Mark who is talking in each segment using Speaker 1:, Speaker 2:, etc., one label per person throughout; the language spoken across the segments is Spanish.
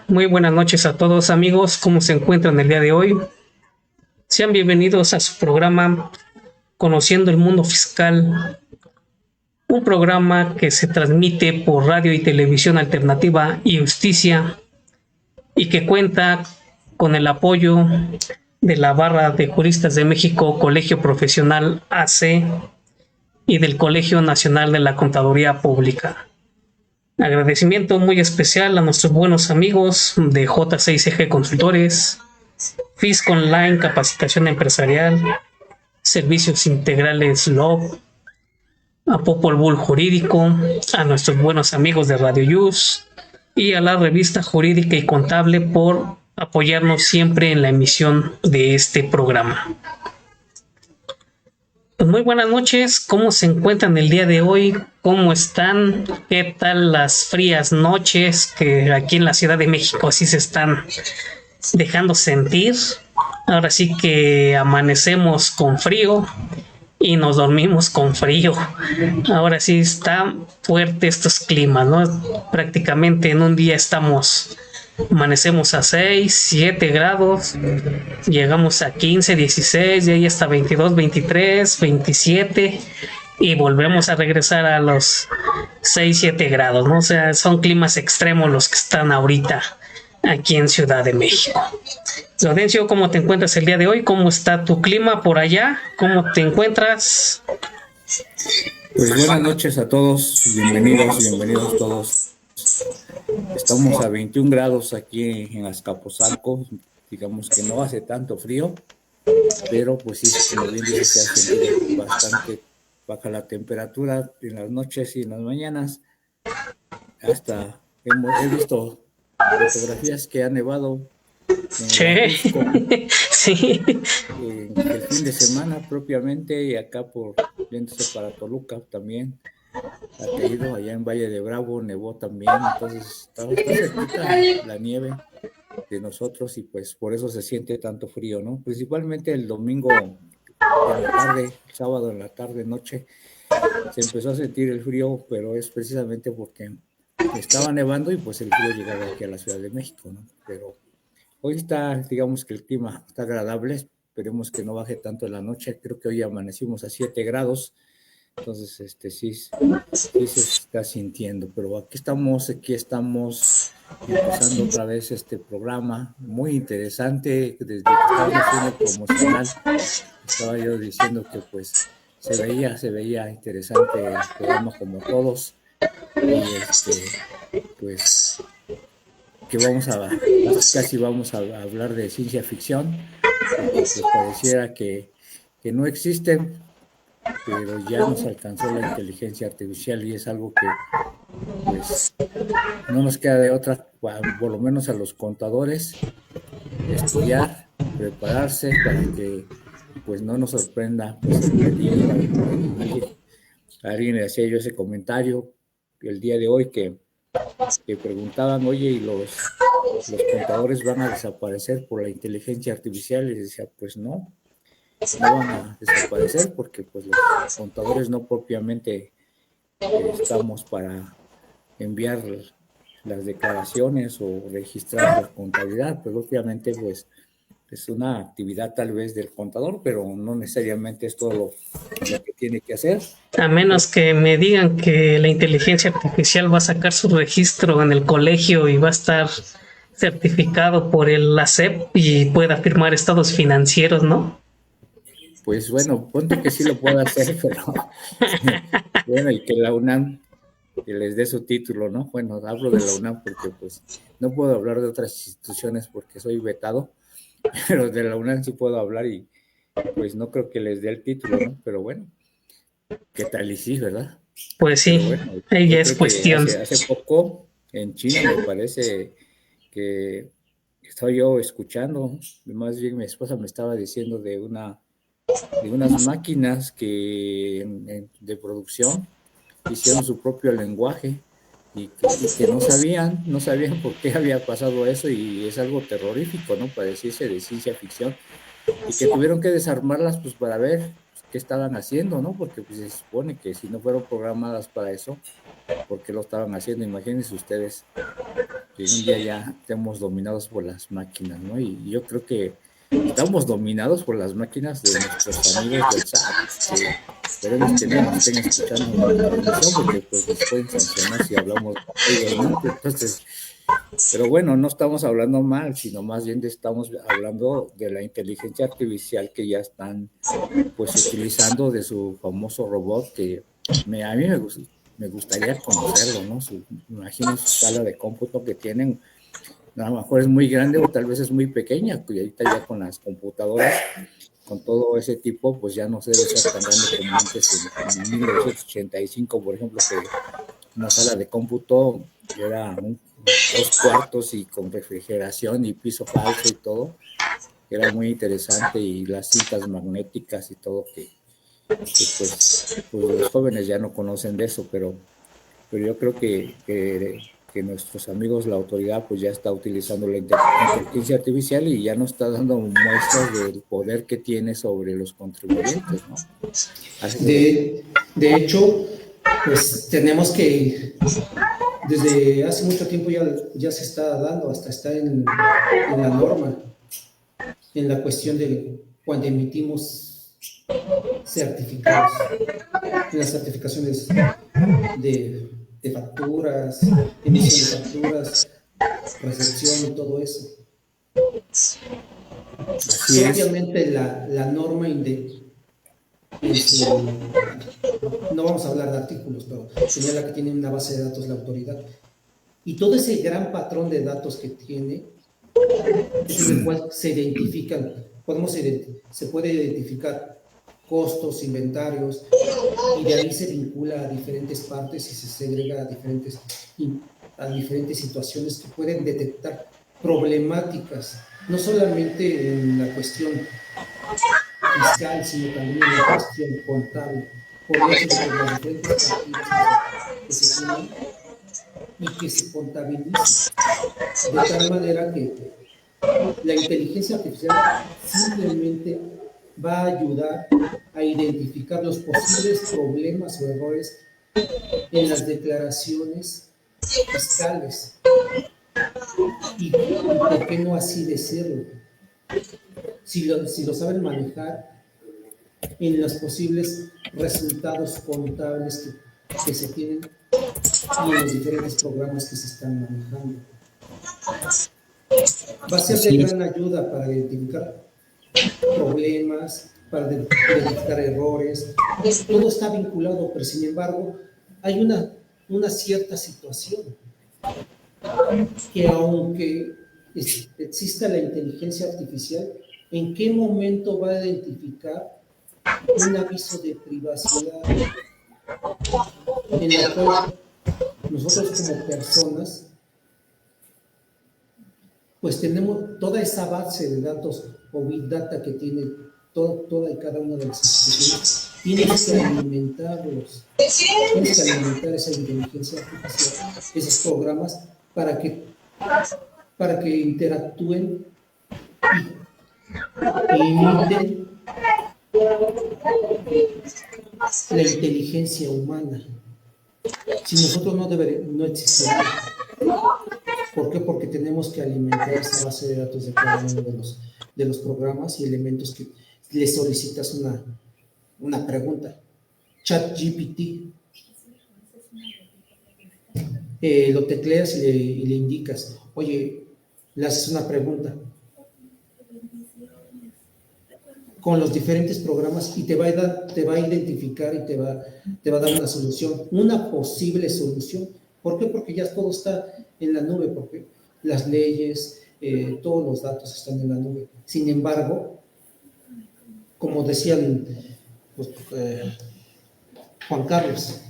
Speaker 1: Muy buenas noches a todos, amigos. ¿Cómo se encuentran el día de hoy? Sean bienvenidos a su programa Conociendo el Mundo Fiscal, un programa que se transmite por radio y televisión alternativa y Justicia y que cuenta con el apoyo de la Barra de Juristas de México, Colegio Profesional AC y del Colegio Nacional de la Contaduría Pública. Agradecimiento muy especial a nuestros buenos amigos de J6G Consultores, Fisco Online Capacitación Empresarial, Servicios Integrales LOB, a Popol Vuh Jurídico, a nuestros buenos amigos de Radio Yus y a la revista Jurídica y Contable por apoyarnos siempre en la emisión de este programa. Pues muy buenas noches, ¿cómo se encuentran el día de hoy? ¿Cómo están? ¿Qué tal las frías noches que aquí en la Ciudad de México así se están dejando sentir? Ahora sí que amanecemos con frío y nos dormimos con frío. Ahora sí está fuerte estos climas, ¿no? Prácticamente en un día amanecemos a 6, 7 grados, llegamos a 15, 16, y ahí hasta 22, 23, 27 y volvemos a regresar a los 6, 7 grados, ¿no? O sea, son climas extremos los que están ahorita aquí en Ciudad de México. Laurencio, ¿cómo te encuentras el día de hoy? ¿Cómo está tu clima por allá? ¿Cómo te encuentras?
Speaker 2: Pues buenas noches a todos, bienvenidos todos. Estamos a 21 grados aquí en Azcapotzalco, digamos que no hace tanto frío, pero pues sí, como bien dice, se ha sentido bastante baja la temperatura en las noches y en las mañanas. Hasta he visto fotografías que ha nevado en Jusco,
Speaker 1: sí.
Speaker 2: En el fin de semana propiamente, y acá yéndose para Toluca también ha caído, allá en Valle de Bravo nevó también, entonces está cerquita la nieve de nosotros y pues por eso se siente tanto frío, ¿no? Principalmente el domingo en la tarde, sábado en la tarde, noche, se empezó a sentir el frío, pero es precisamente porque estaba nevando y pues el frío llegaba aquí a la Ciudad de México, ¿no? Pero hoy digamos que el clima está agradable, esperemos que no baje tanto en la noche, creo que hoy amanecimos a 7 grados, entonces sí se está sintiendo, pero aquí estamos empezando otra vez este programa muy interesante. Desde que estábamos haciendo el promocional estaba yo diciendo que pues se veía interesante el programa como todos, y pues que casi vamos a hablar de ciencia ficción, porque pues pareciera que no existen, pero ya nos alcanzó la inteligencia artificial y es algo que pues no nos queda de otra, por lo menos a los contadores, estudiar, prepararse para que pues no nos sorprenda pues, el peligro. Alguien le hacía yo ese comentario el día de hoy que preguntaban, oye, ¿y los contadores van a desaparecer por la inteligencia artificial? Y decía, pues no, no van a desaparecer porque pues los contadores no propiamente estamos para enviar las declaraciones o registrar la contabilidad, pero obviamente pues es una actividad tal vez del contador, pero no necesariamente es todo lo que tiene que hacer.
Speaker 1: A menos que me digan que la inteligencia artificial va a sacar su registro en el colegio y va a estar certificado por la SEP y pueda firmar estados financieros, ¿no?
Speaker 2: Pues bueno, ponte que sí lo pueda hacer, pero bueno, y que la UNAM que les dé su título, ¿no? Bueno, hablo de la UNAM porque pues no puedo hablar de otras instituciones porque soy vetado, pero de la UNAM sí puedo hablar y pues no creo que les dé el título, ¿no? Pero bueno, ¿qué tal y sí, verdad?
Speaker 1: Pues
Speaker 2: Pero
Speaker 1: sí,
Speaker 2: bueno,
Speaker 1: ella
Speaker 2: yo
Speaker 1: es
Speaker 2: creo que
Speaker 1: cuestión.
Speaker 2: hace poco en China me parece que estaba yo escuchando, más bien mi esposa me estaba diciendo de unas máquinas de producción hicieron su propio lenguaje y que no sabían por qué había pasado eso y es algo terrorífico, ¿no? Para decirse de ciencia ficción y que tuvieron que desarmarlas pues para ver pues, qué estaban haciendo, ¿no? Porque pues, se supone que si no fueron programadas para eso, ¿por qué lo estaban haciendo? Imagínense ustedes que un día ya estemos dominados por las máquinas, ¿no? Y yo creo que estamos dominados por las máquinas de nuestros amigos del SAT, que esperemos que no nos estén escuchando en la transmisión porque pues nos pueden sancionar si hablamos de ellos, ¿no? Entonces, pero bueno, no estamos hablando mal, sino más bien estamos hablando de la inteligencia artificial que ya están pues utilizando de su famoso robot que a mí me gustaría conocerlo, ¿no? Imaginen su sala de cómputo que tienen, a lo mejor es muy grande o tal vez es muy pequeña, y ahorita ya con las computadoras, con todo ese tipo, pues ya no se debe ser tan grande como antes en 1985, por ejemplo, que una sala de cómputo era 2 cuartos y con refrigeración y piso falso y todo, era muy interesante y las cintas magnéticas y todo que pues los jóvenes ya no conocen de eso, pero yo creo que nuestros amigos, la autoridad, pues ya está utilizando la inteligencia artificial y ya nos está dando muestras del poder que tiene sobre los contribuyentes, ¿no?
Speaker 3: De hecho, pues tenemos que, desde hace mucho tiempo ya se está dando, hasta está en la norma, en la cuestión de cuando emitimos certificados, en las certificaciones de facturas, emisión de facturas, recepción y todo eso.
Speaker 2: Así
Speaker 3: Obviamente la norma no vamos a hablar de artículos, pero señala que tiene una base de datos la autoridad. Y todo ese gran patrón de datos que tiene, es en el cual se identifican, se puede identificar costos, inventarios, y de ahí se vincula a diferentes partes y se segrega a diferentes situaciones que pueden detectar problemáticas, no solamente en la cuestión fiscal, sino también en la cuestión contable, por eso de las diferentes partidas que se tienen y que se contabilicen, de tal manera que la inteligencia artificial simplemente va a ayudar a identificar los posibles problemas o errores en las declaraciones fiscales. Y por qué no así decirlo. Si lo saben manejar en los posibles resultados contables que se tienen y en los diferentes programas que se están manejando. Va a ser de gran ayuda para identificar problemas, para identificar errores. Todo está vinculado, pero sin embargo hay una cierta situación que aunque exista la inteligencia artificial, ¿en qué momento va a identificar un aviso de privacidad en la cual nosotros como personas pues tenemos toda esa base de datos o big data que tiene toda y cada una de las instituciones? Tienes que alimentarlos, tienes que alimentar esa inteligencia artificial, esos programas para que interactúen y imiten la inteligencia humana. Si nosotros no existiríamos. ¿Por qué? Porque tenemos que alimentar esa base de datos de cada uno de los programas y elementos que le solicitas una pregunta. ChatGPT. Lo tecleas y le indicas, oye, le haces una pregunta con los diferentes programas y te va a identificar y te va a dar una solución, una posible solución. ¿Por qué? Porque ya todo está en la nube, porque las leyes, todos los datos están en la nube. Sin embargo, como decían pues, Juan Carlos,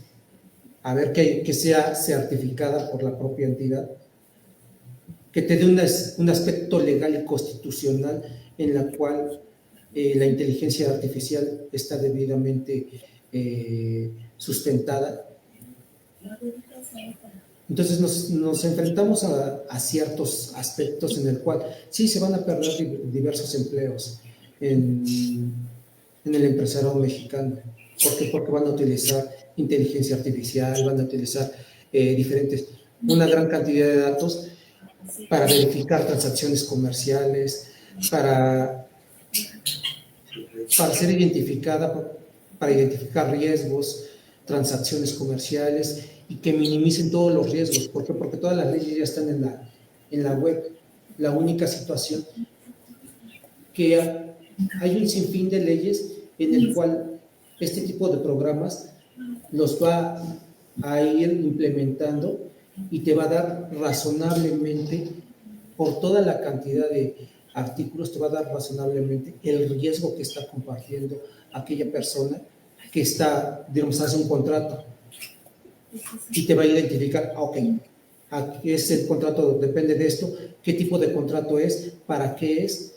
Speaker 3: a ver que sea certificada por la propia entidad, que te dé un aspecto legal y constitucional en la cual la inteligencia artificial está debidamente sustentada. Entonces nos enfrentamos a ciertos aspectos en el cual sí se van a perder diversos empleos en el empresariado mexicano. ¿Por qué? Porque van a utilizar inteligencia artificial, van a utilizar una gran cantidad de datos para verificar transacciones comerciales, para ser identificada, para identificar riesgos, transacciones comerciales y que minimicen todos los riesgos. ¿Por qué? Porque todas las leyes ya están en la web. La única situación que hay un sinfín de leyes en el cual este tipo de programas los va a ir implementando y te va a dar razonablemente, por toda la cantidad de artículos, te va a dar razonablemente el riesgo que está compartiendo aquella persona que está, digamos, hace un contrato y te va a identificar, ok, es el contrato, depende de esto, qué tipo de contrato es, para qué es,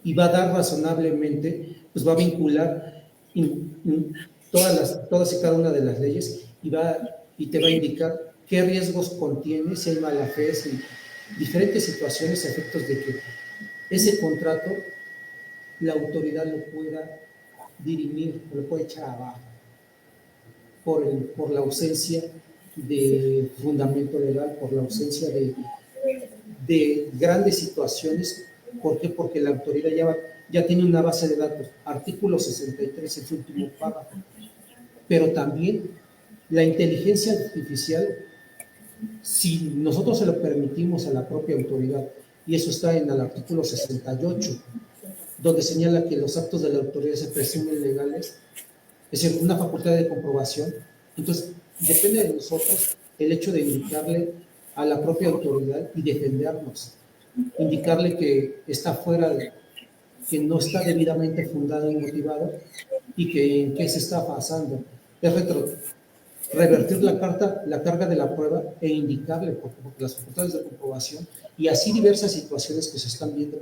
Speaker 3: y va a dar razonablemente, pues va a vincular todas y cada una de las leyes y te va a indicar qué riesgos contiene, si hay mala fe, si diferentes situaciones, efectos de que ese contrato la autoridad lo pueda dirimir, lo puede echar abajo por la ausencia de fundamento legal, por la ausencia de grandes situaciones. ¿Por qué? Porque la autoridad ya tiene una base de datos, artículo 63, el último párrafo, pero también la inteligencia artificial, si nosotros se lo permitimos a la propia autoridad, y eso está en el artículo 68, donde señala que los actos de la autoridad se presumen legales, es decir, una facultad de comprobación. Entonces, depende de nosotros el hecho de indicarle a la propia autoridad y defendernos, indicarle que está fuera, que no está debidamente fundado y motivado y que en qué se está basando. Es revertir la carga de la prueba e indicarle porque las facultades de comprobación y así diversas situaciones que se están viendo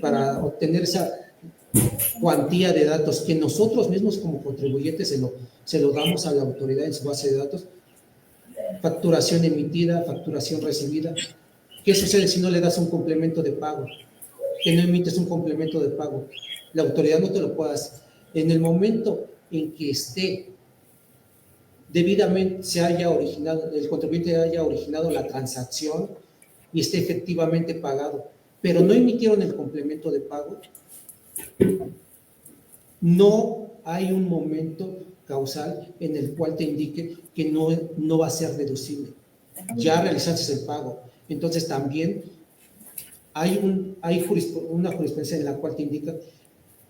Speaker 3: para obtener esa cuantía de datos que nosotros mismos como contribuyentes se lo damos a la autoridad en su base de datos. Facturación emitida, facturación recibida. ¿Qué sucede si no le das un complemento de pago? Que no emites un complemento de pago. La autoridad no te lo puede hacer. En el momento en que esté debidamente el contribuyente haya originado la transacción y esté efectivamente pagado, pero no emitieron el complemento de pago, no hay un momento causal en el cual te indique que no va a ser deducible. Ya realizaste el pago. Entonces también hay una jurisprudencia en la cual te indica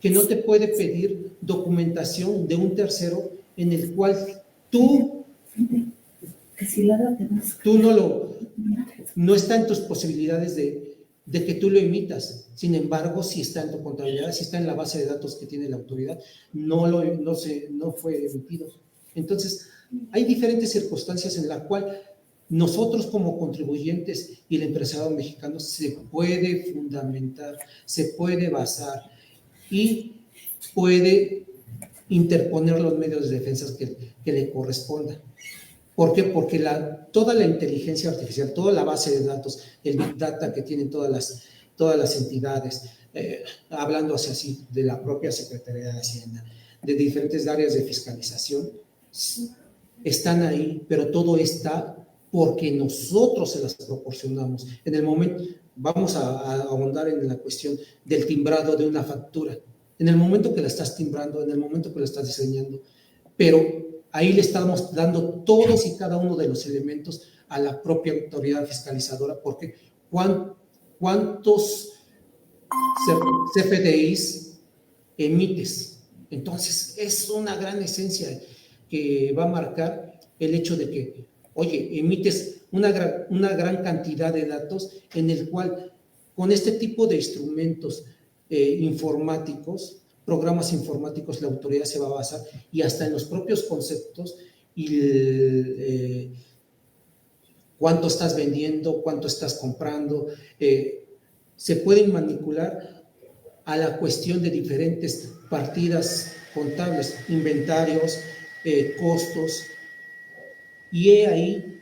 Speaker 3: que no te puede pedir documentación de un tercero en el cual tú no está en tus posibilidades de que tú lo emitas. Sin embargo, si está en tu contabilidad, si está en la base de datos que tiene la autoridad, no fue emitido. Entonces, hay diferentes circunstancias en las cuales nosotros como contribuyentes y el empresariado mexicano se puede fundamentar, se puede basar y puede interponer los medios de defensa que le correspondan. ¿Por qué? Porque toda la inteligencia artificial, toda la base de datos, el Big Data que tienen todas todas las entidades, hablando así de la propia Secretaría de Hacienda, de diferentes áreas de fiscalización, están ahí, pero todo está porque nosotros se las proporcionamos. En el momento, vamos a ahondar en la cuestión del timbrado de una factura. En el momento que la estás timbrando, en el momento que la estás diseñando, pero ahí le estamos dando todos y cada uno de los elementos a la propia autoridad fiscalizadora, porque ¿cuántos CFDIs emites? Entonces, es una gran esencia que va a marcar el hecho de que, oye, emites una gran cantidad de datos en el cual, con este tipo de instrumentos informáticos, programas informáticos, la autoridad se va a basar, y hasta en los propios conceptos, y cuánto estás vendiendo, cuánto estás comprando, se pueden manipular a la cuestión de diferentes partidas contables, inventarios, costos, y he ahí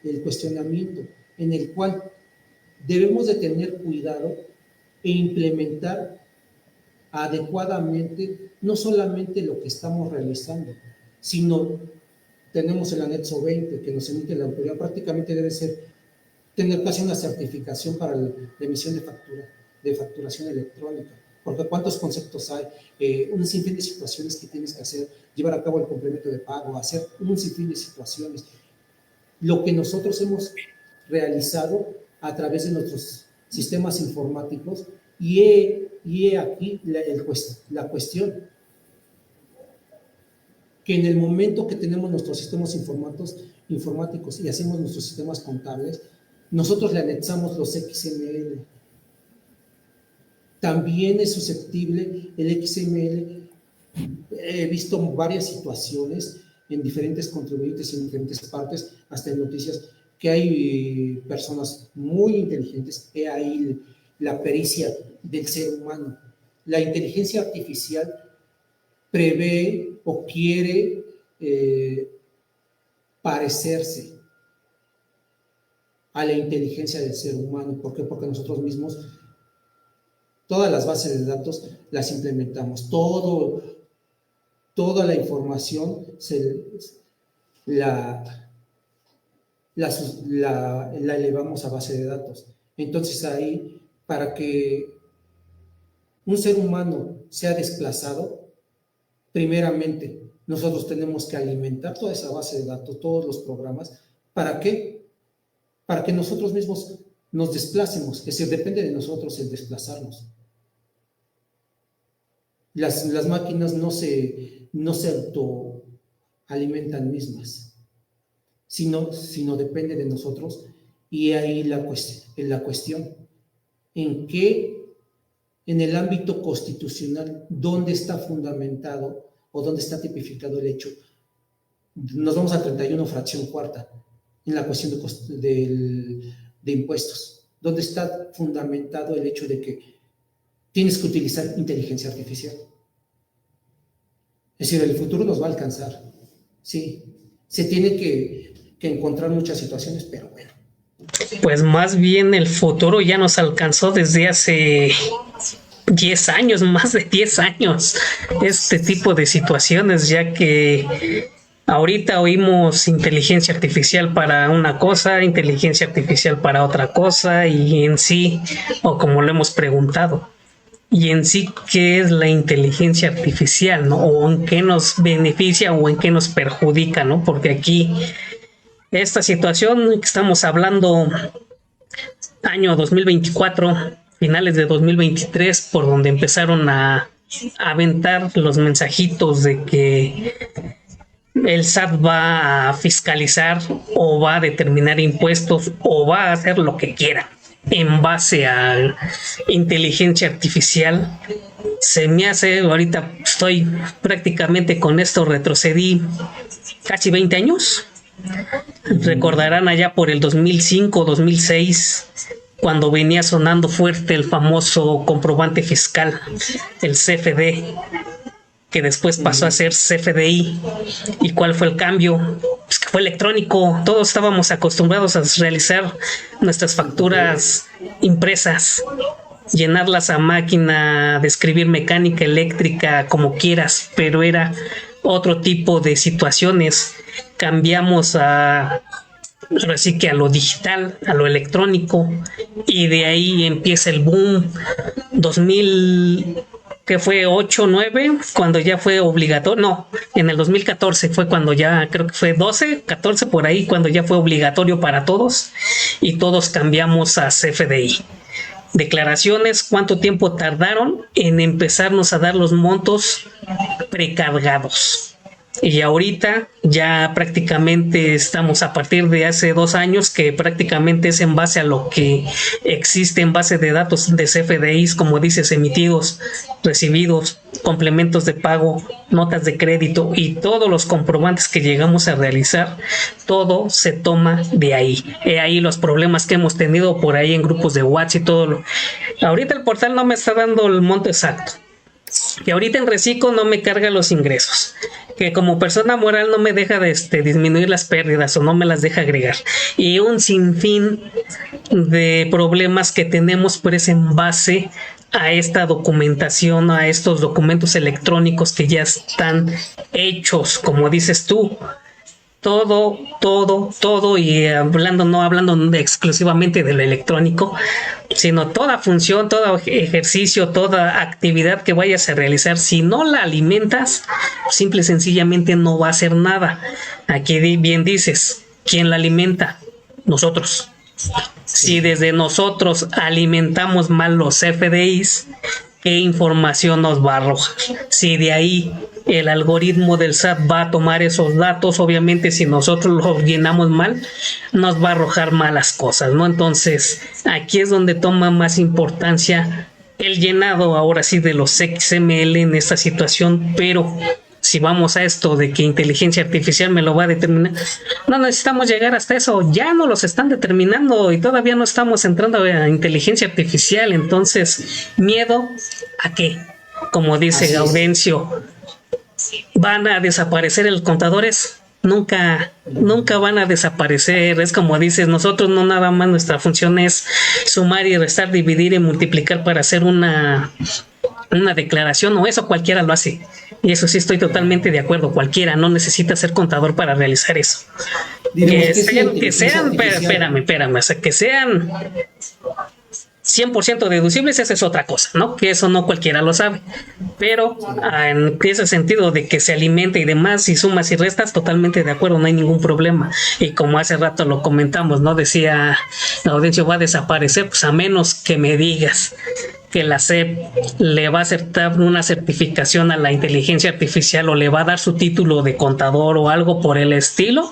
Speaker 3: el cuestionamiento en el cual debemos de tener cuidado e implementar adecuadamente no solamente lo que estamos realizando, sino tenemos el anexo 20 que nos emite la autoridad, prácticamente debe tener casi una certificación para la emisión de facturación electrónica, porque cuántos conceptos hay, un sinfín de situaciones que tienes que hacer, llevar a cabo el complemento de pago, hacer un sinfín de situaciones. Lo que nosotros hemos realizado a través de nuestros sistemas informáticos, y he aquí la cuestión, que en el momento que tenemos nuestros sistemas informáticos y hacemos nuestros sistemas contables, nosotros le anexamos los XML. También es susceptible el XML. He visto varias situaciones en diferentes contribuyentes, en diferentes partes, hasta en noticias, que hay personas muy inteligentes, que hay la pericia del ser humano. La inteligencia artificial prevé o quiere parecerse a la inteligencia del ser humano. ¿Por qué? Porque nosotros mismos todas las bases de datos las implementamos, toda la información la elevamos a base de datos. Entonces ahí, para que un ser humano sea desplazado, primeramente nosotros tenemos que alimentar toda esa base de datos, todos los programas. ¿Para qué? Para que nosotros mismos nos desplacemos, es decir, depende de nosotros el desplazarnos. Las máquinas no se autoalimentan mismas, sino depende de nosotros, y ahí la cuestión, en el ámbito constitucional, ¿dónde está fundamentado o dónde está tipificado el hecho? Nos vamos a 31 fracción cuarta, en la cuestión de impuestos. ¿Dónde está fundamentado el hecho de que tienes que utilizar inteligencia artificial? Es decir, el futuro nos va a alcanzar. Sí, se tiene que encontrar muchas situaciones, pero bueno.
Speaker 1: Pues más bien el futuro ya nos alcanzó desde hace 10 años, más de 10 años, este tipo de situaciones, ya que ahorita oímos inteligencia artificial para una cosa, inteligencia artificial para otra cosa, y en sí, o como lo hemos preguntado, y en sí, ¿qué es la inteligencia artificial, no? O en qué nos beneficia o en qué nos perjudica, ¿no? Porque aquí, esta situación que estamos hablando, año 2024, finales de 2023, por donde empezaron a aventar los mensajitos de que el SAT va a fiscalizar o va a determinar impuestos o va a hacer lo que quiera en base a inteligencia artificial. Se me hace, ahorita estoy prácticamente con esto, retrocedí casi 20 años. Recordarán allá por el 2005, 2006, cuando venía sonando fuerte el famoso comprobante fiscal, el CFD, que después pasó a ser CFDI. ¿Y cuál fue el cambio? Pues que fue electrónico. Todos estábamos acostumbrados a realizar nuestras facturas impresas. llenarlas a máquina, describir mecánica, eléctrica, como quieras, pero era otro tipo de situaciones. Cambiamos así que a lo digital, a lo electrónico, y de ahí empieza el boom 2000, que fue 8, 9, cuando ya fue obligatorio. No, en el 2014 fue cuando ya, creo que fue 12, 14 por ahí, cuando ya fue obligatorio para todos y todos cambiamos a CFDI. Declaraciones, cuánto tiempo tardaron en empezarnos a dar los montos precargados. Y ahorita ya prácticamente estamos, a partir de hace 2 años, que prácticamente es en base a lo que existe en base de datos de CFDIs, como dices, emitidos, recibidos, complementos de pago, notas de crédito y todos los comprobantes que llegamos a realizar, todo se toma de ahí. Ahí los problemas que hemos tenido por ahí en grupos de WhatsApp y todo. Ahorita el portal no me está dando el monto exacto, que ahorita en Reciclo no me carga los ingresos, que como persona moral no me deja de disminuir las pérdidas o no me las deja agregar, y un sinfín de problemas que tenemos, pues en base a esta documentación, a estos documentos electrónicos que ya están hechos, como dices tú. Todo, y no hablando exclusivamente de lo electrónico, sino toda función, todo ejercicio, toda actividad que vayas a realizar, si no la alimentas, simple y sencillamente no va a hacer nada. Aquí bien dices, ¿quién la alimenta? Nosotros. Si desde nosotros alimentamos mal los FDIs, ¿qué información nos va a arrojar? Si de ahí el algoritmo del SAT va a tomar esos datos, obviamente si nosotros los llenamos mal, nos va a arrojar malas cosas, ¿no? Entonces, aquí es donde toma más importancia el llenado, ahora sí, de los XML en esta situación, pero si vamos a esto de que inteligencia artificial me lo va a determinar, no necesitamos llegar hasta eso, ya no los están determinando y todavía no estamos entrando a inteligencia artificial. Entonces, ¿miedo a qué? Como dice Gaudencio, ¿van a desaparecer los contadores? Nunca van a desaparecer. Es como dices, nosotros no nada más, nuestra función es sumar y restar, dividir y multiplicar para hacer una declaración, o eso cualquiera lo hace. Y eso sí estoy totalmente de acuerdo, cualquiera, no necesita ser contador para realizar eso. Que sean, espérame, o sea, que sean 100% deducibles, esa es otra cosa, ¿no? Que eso no cualquiera lo sabe. Pero en ese sentido de que se alimente y demás, y sumas y restas, totalmente de acuerdo, no hay ningún problema. Y como hace rato lo comentamos, ¿no? Decía la audiencia, va a desaparecer, pues a menos que me digas que la SEP le va a aceptar una certificación a la inteligencia artificial o le va a dar su título de contador o algo por el estilo,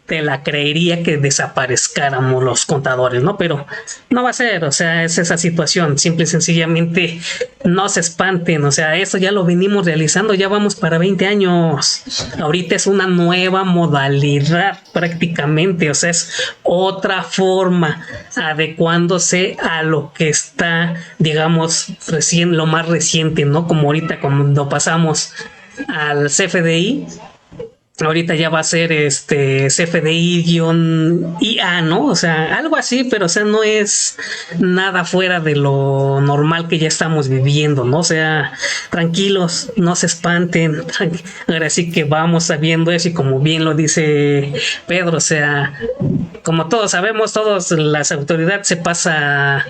Speaker 1: te la creería que desaparezcáramos los contadores, ¿no? Pero no va a ser, o sea, es esa situación, simple y sencillamente no se espanten, o sea, eso ya lo venimos realizando, ya vamos para 20 años, ahorita es una nueva modalidad prácticamente, o sea, es otra forma, adecuándose a lo que está, digamos, lo más reciente, ¿no? Como ahorita cuando pasamos al CFDI, ahorita ya va a ser CFDI-IA, ¿no? O sea, algo así, pero o sea, no es nada fuera de lo normal que ya estamos viviendo, ¿no? O sea, tranquilos, no se espanten. Ahora sí que vamos sabiendo eso, y como bien lo dice Pedro, o sea, como todos sabemos, las autoridades se pasa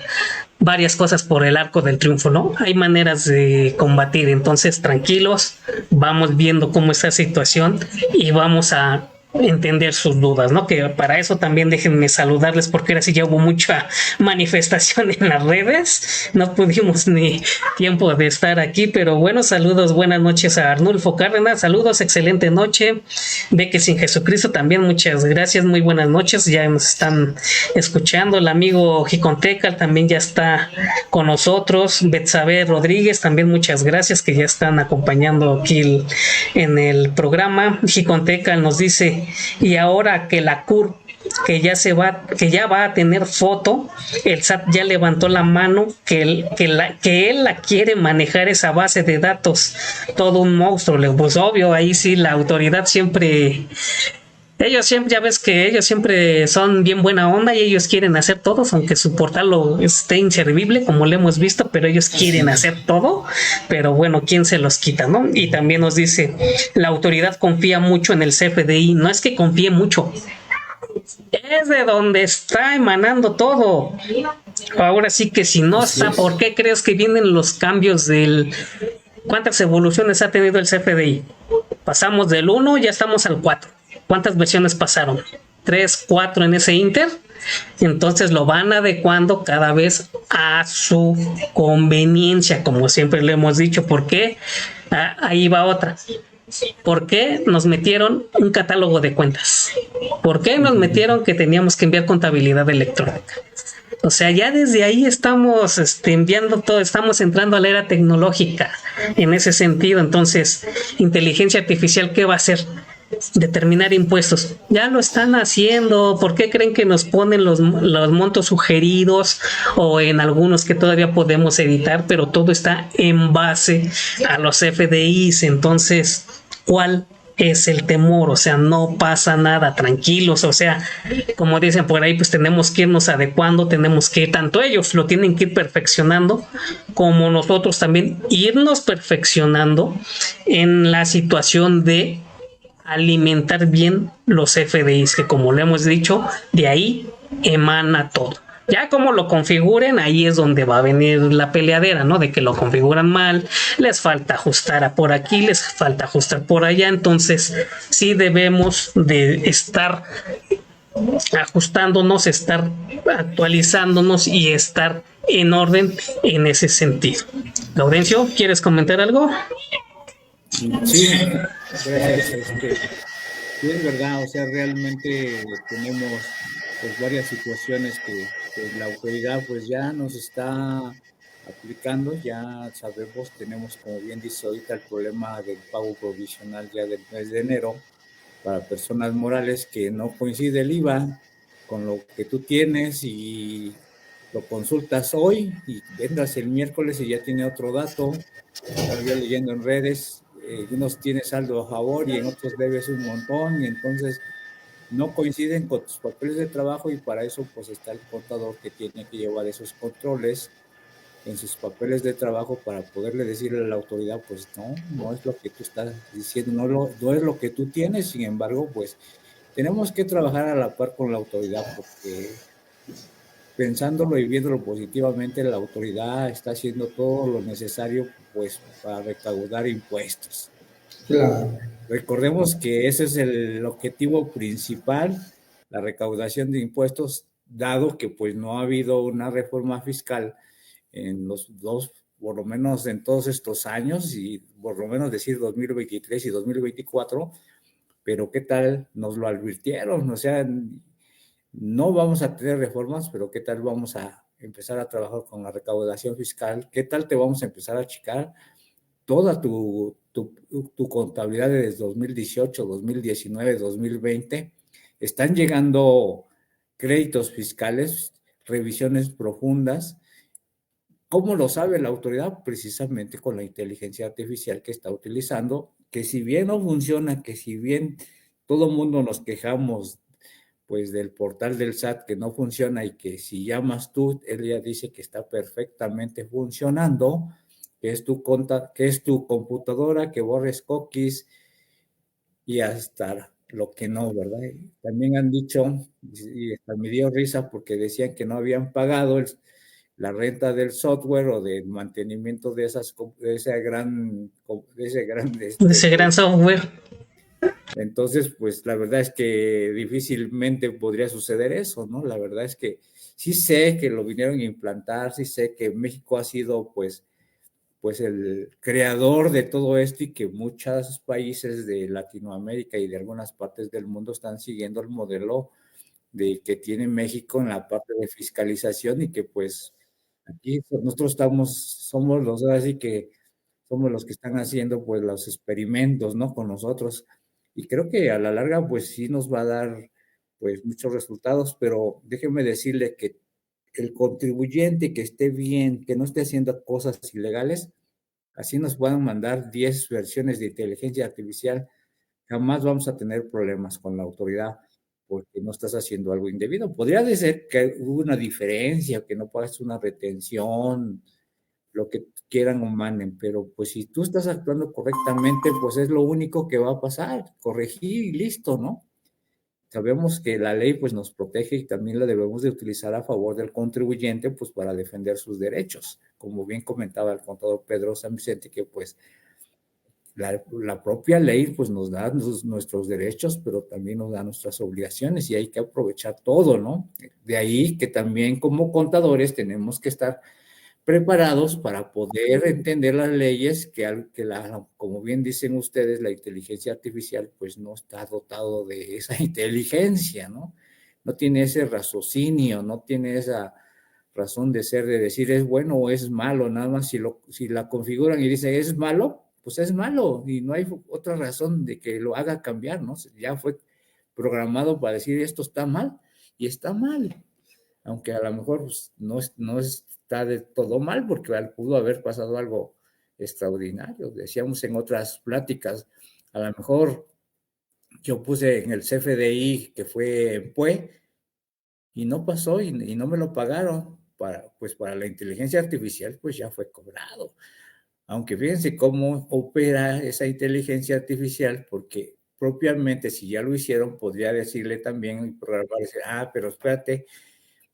Speaker 1: varias cosas por el arco del triunfo, ¿no? Hay maneras de combatir, entonces tranquilos, vamos viendo cómo está la situación y vamos a entender sus dudas, ¿no? Que para eso también déjenme saludarles, porque ahora sí ya hubo mucha manifestación en las redes, no pudimos ni tiempo de estar aquí, pero bueno, saludos, buenas noches a Arnulfo Cárdenas, saludos, excelente noche, de que sin Jesucristo también, muchas gracias, muy buenas noches, ya nos están escuchando, el amigo Jicontecal también ya está con nosotros, Betsabe Rodríguez también, muchas gracias, que ya están acompañando aquí en el programa. Jicontecal nos dice: y ahora que la CUR que ya va a tener foto, el SAT ya levantó la mano que él la quiere manejar, esa base de datos, todo un monstruo. Pues obvio, ahí sí la autoridad siempre Ellos siempre, ya ves que ellos siempre son bien buena onda y ellos quieren hacer todo, aunque su portal esté inservible, como lo hemos visto, pero ellos quieren hacer todo. Pero bueno, ¿quién se los quita, no? Y también nos dice, la autoridad confía mucho en el CFDI. No es que confíe mucho, es de donde está emanando todo. Ahora sí que si no está, ¿por qué crees que vienen los cambios del... ¿Cuántas evoluciones ha tenido el CFDI? Pasamos del 1, ya estamos al 4. ¿Cuántas versiones pasaron? 3, 4 en ese inter. Entonces lo van adecuando cada vez a su conveniencia, como siempre le hemos dicho. ¿Por qué? Ahí va otra. ¿Por qué nos metieron un catálogo de cuentas? ¿Por qué nos metieron que teníamos que enviar contabilidad electrónica? O sea, ya desde ahí estamos enviando todo, estamos entrando a la era tecnológica en ese sentido. Entonces, inteligencia artificial, ¿qué va a hacer? Determinar impuestos. Ya lo están haciendo. ¿Por qué creen que nos ponen los montos sugeridos o en algunos que todavía podemos editar? Pero todo está en base a los FDIs. Entonces, ¿cuál es el temor? O sea, no pasa nada, tranquilos. O sea, como dicen por ahí, pues tenemos que irnos adecuando, tenemos que, tanto ellos lo tienen que ir perfeccionando, como nosotros también irnos perfeccionando en la situación de alimentar bien los FDIs, que como le hemos dicho, de ahí emana todo. Ya como lo configuren, ahí es donde va a venir la peleadera, ¿no? De que lo configuran mal, les falta ajustar por aquí, les falta ajustar por allá. Entonces, sí debemos de estar ajustándonos, estar actualizándonos y estar en orden en ese sentido. Laurencio, ¿quieres comentar algo?
Speaker 2: Sí, gracias. Sí, es verdad, o sea, realmente tenemos pues varias situaciones que la autoridad pues ya nos está aplicando, ya sabemos, tenemos como bien dice ahorita el problema del pago provisional ya del mes de enero para personas morales que no coincide el IVA con lo que tú tienes y lo consultas hoy y entras el miércoles y ya tiene otro dato. Estaba yo leyendo en redes, unos tienes saldo a favor y en otros debes un montón y entonces no coinciden con tus papeles de trabajo y para eso pues está el contador que tiene que llevar esos controles en sus papeles de trabajo para poderle decirle a la autoridad, pues no es lo que tú estás diciendo, no es lo que tú tienes, sin embargo, pues tenemos que trabajar a la par con la autoridad porque pensándolo y viéndolo positivamente, la autoridad está haciendo todo lo necesario pues para recaudar impuestos.
Speaker 3: Claro.
Speaker 2: Recordemos que ese es el objetivo principal, la recaudación de impuestos, dado que pues no ha habido una reforma fiscal en los dos, por lo menos en todos estos años, y por lo menos decir 2023 y 2024, pero ¿qué tal nos lo advirtieron? O sea, no vamos a tener reformas, pero ¿qué tal vamos a empezar a trabajar con la recaudación fiscal? ¿Qué tal te vamos a empezar a achicar toda tu contabilidad desde 2018, 2019, 2020? Están llegando créditos fiscales, revisiones profundas. ¿Cómo lo sabe la autoridad? Precisamente con la inteligencia artificial que está utilizando, que si bien no funciona, que si bien todo el mundo nos quejamos pues del portal del SAT que no funciona y que si llamas tú, él ya dice que está perfectamente funcionando, que es tu computadora, que borres cookies y hasta lo que no, ¿verdad? También han dicho, y hasta me dio risa porque decían que no habían pagado la renta del software o del mantenimiento de ese gran
Speaker 1: Ese gran software.
Speaker 2: entonces, pues la verdad es que difícilmente podría suceder eso, ¿no? La verdad es que sí sé que lo vinieron a implantar, sí sé que México ha sido pues el creador de todo esto y que muchos países de Latinoamérica y de algunas partes del mundo están siguiendo el modelo de que tiene México en la parte de fiscalización y que pues aquí nosotros somos los así que somos los que están haciendo pues los experimentos, ¿no? Con nosotros. Y creo que a la larga pues sí nos va a dar pues muchos resultados, pero déjeme decirle que el contribuyente que esté bien, que no esté haciendo cosas ilegales, así nos puedan mandar 10 versiones de inteligencia artificial, jamás vamos a tener problemas con la autoridad porque no estás haciendo algo indebido. Podría decir que hubo una diferencia, que no pagas una retención, lo que quieran o manden, pero pues si tú estás actuando correctamente, pues es lo único que va a pasar, corregir y listo, ¿no? Sabemos que la ley pues nos protege y también la debemos de utilizar a favor del contribuyente pues para defender sus derechos. Como bien comentaba el contador Pedro San Vicente, que pues la propia ley pues nos da nuestros derechos, pero también nos da nuestras obligaciones y hay que aprovechar todo, ¿no? De ahí que también como contadores tenemos que estar preparados para poder entender las leyes como bien dicen ustedes, la inteligencia artificial pues no está dotado de esa inteligencia, ¿no? No tiene ese raciocinio, no tiene esa razón de ser, de decir es bueno o es malo, nada más si la configuran y dice es malo, pues es malo y no hay otra razón de que lo haga cambiar, ¿no? Ya fue programado para decir esto está mal y está mal, aunque a lo mejor pues, no está de todo mal porque pudo haber pasado algo extraordinario. Decíamos en otras pláticas, a lo mejor yo puse en el CFDI que fue en PUE y no pasó y no me lo pagaron. Pues para la inteligencia artificial pues ya fue cobrado. Aunque fíjense cómo opera esa inteligencia artificial, porque propiamente si ya lo hicieron, podría decirle también y programar, pero espérate,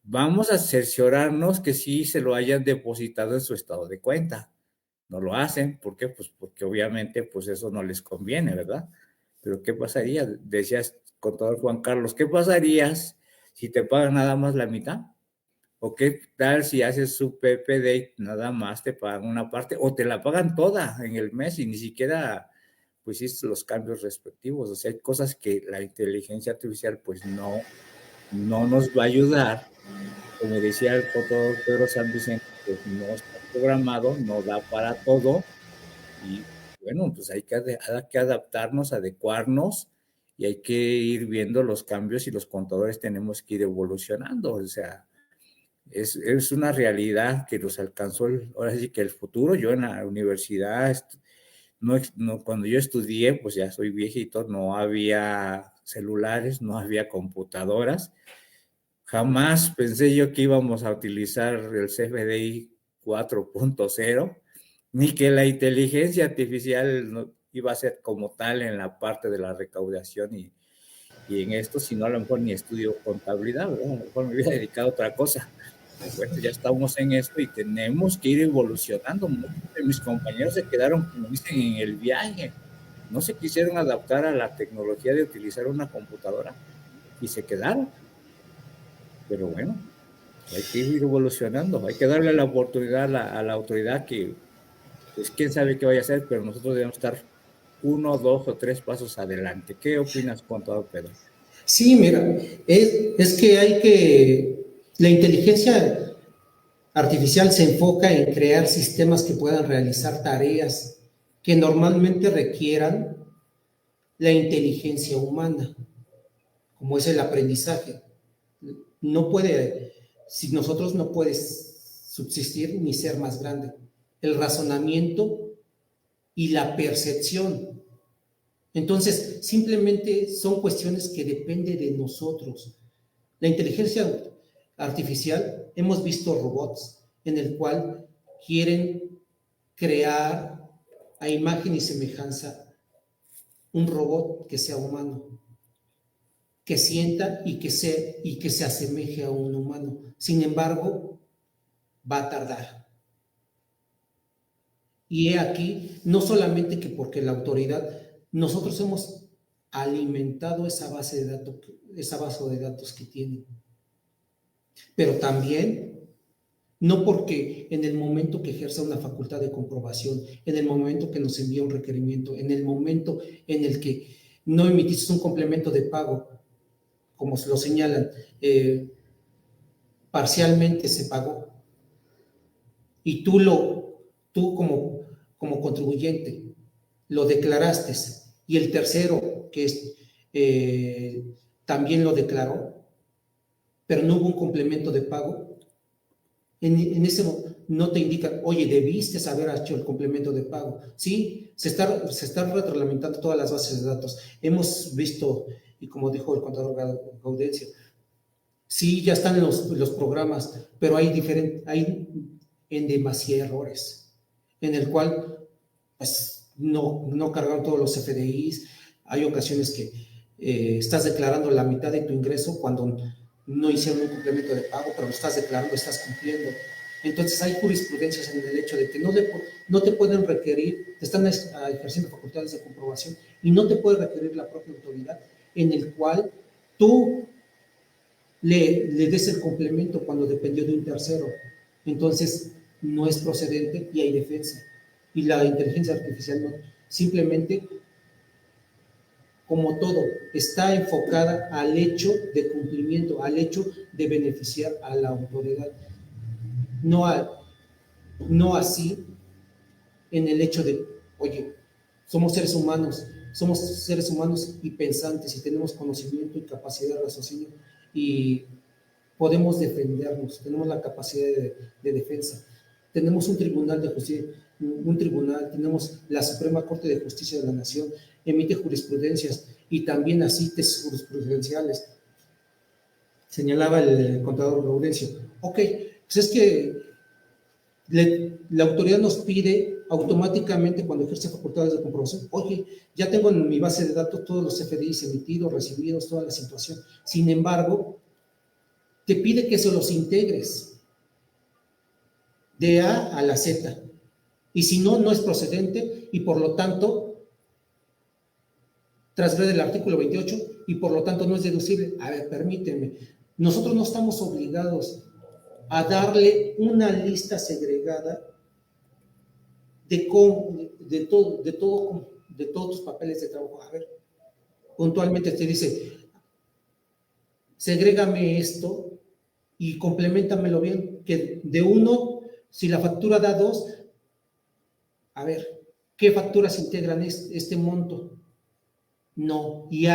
Speaker 2: vamos a cerciorarnos que sí se lo hayan depositado en su estado de cuenta. No lo hacen, ¿por qué? Pues porque obviamente pues eso no les conviene, ¿verdad? Pero ¿qué pasaría? Decías, contador Juan Carlos, ¿qué pasaría si te pagan nada más la mitad? ¿O qué tal si haces su PPD y nada más te pagan una parte o te la pagan toda en el mes y ni siquiera pues hiciste los cambios respectivos? O sea, hay cosas que la inteligencia artificial pues no nos va a ayudar. Como decía el contador Pedro San Vicente, pues no está programado, no da para todo y bueno, pues hay que adaptarnos, adecuarnos y hay que ir viendo los cambios y los contadores tenemos que ir evolucionando, o sea, es una realidad que nos alcanzó, ahora sí que el futuro. Yo en la universidad, cuando yo estudié, pues ya soy viejito, no había celulares, no había computadoras. Jamás pensé yo que íbamos a utilizar el CFDI 4.0, ni que la inteligencia artificial no, iba a ser como tal en la parte de la recaudación y en esto, sino a lo mejor ni estudio contabilidad, ¿verdad? A lo mejor me hubiera dedicado a otra cosa. Bueno, ya estamos en esto y tenemos que ir evolucionando. Muchos de mis compañeros se quedaron, como dicen, en el viaje. No se quisieron adaptar a la tecnología de utilizar una computadora y se quedaron. Pero bueno, hay que ir evolucionando. Hay que darle la oportunidad a la autoridad que, pues, quién sabe qué vaya a hacer, pero nosotros debemos estar 1, 2 o 3 pasos adelante. ¿Qué opinas, contador Pedro?
Speaker 3: Sí, mira, es que la inteligencia artificial se enfoca en crear sistemas que puedan realizar tareas que normalmente requieran la inteligencia humana, como es el aprendizaje. No puede, si nosotros no puedes subsistir ni ser más grande. El razonamiento y la percepción. Entonces, simplemente son cuestiones que dependen de nosotros. La inteligencia artificial, hemos visto robots en el cual quieren crear a imagen y semejanza un robot que sea humano, que sienta y que se asemeje a un humano. Sin embargo, va a tardar. Y he aquí, no solamente que porque la autoridad, nosotros hemos alimentado esa base de datos que tienen, pero también no porque en el momento que ejerza una facultad de comprobación, en el momento que nos envía un requerimiento, en el momento en el que no emitiste un complemento de pago, como lo señalan, parcialmente se pagó y tú como contribuyente lo declaraste y el tercero que es, también lo declaró, pero no hubo un complemento de pago, en ese no te indican, oye, debiste haber hecho el complemento de pago. Sí, se están retroalimentando todas las bases de datos. Hemos visto, y como dijo el contador Gaudencio, sí, ya están los programas, pero hay en demasía errores, en el cual pues, no cargaron todos los FDIs. Hay ocasiones que estás declarando la mitad de tu ingreso cuando no hicieron un complemento de pago, pero lo estás declarando, estás cumpliendo. Entonces hay jurisprudencias en el hecho de que no te pueden requerir, te están ejerciendo facultades de comprobación y no te puede requerir la propia autoridad, en el cual tú le des el complemento cuando dependió de un tercero. Entonces no es procedente y hay defensa. Y la inteligencia artificial no, simplemente, como todo, está enfocada al hecho de cumplimiento, al hecho de beneficiar a la autoridad, no así en el hecho de, oye, somos seres humanos y pensantes y tenemos conocimiento y capacidad de raciocinio y podemos defendernos, tenemos la capacidad de defensa. Tenemos un tribunal de justicia, tenemos la Suprema Corte de Justicia de la Nación, emite jurisprudencias y también así jurisprudenciales. Señalaba el contador Laurencio, ok, pues es que la autoridad nos pide automáticamente cuando ejerce facultades de comprobación, oye, ya tengo en mi base de datos todos los FDIs emitidos, recibidos, toda la situación. Sin embargo, te pide que se los integres de A a la Z. Y si no, no es procedente y por lo tanto transgrede el artículo 28 y por lo tanto no es deducible. A ver, permíteme. Nosotros no estamos obligados a darle una lista segregada de todos tus papeles de trabajo. A ver, puntualmente te dice, segrégame esto y complementamelo bien, que de 1, si la factura da 2, a ver, ¿qué facturas integran este monto? No, y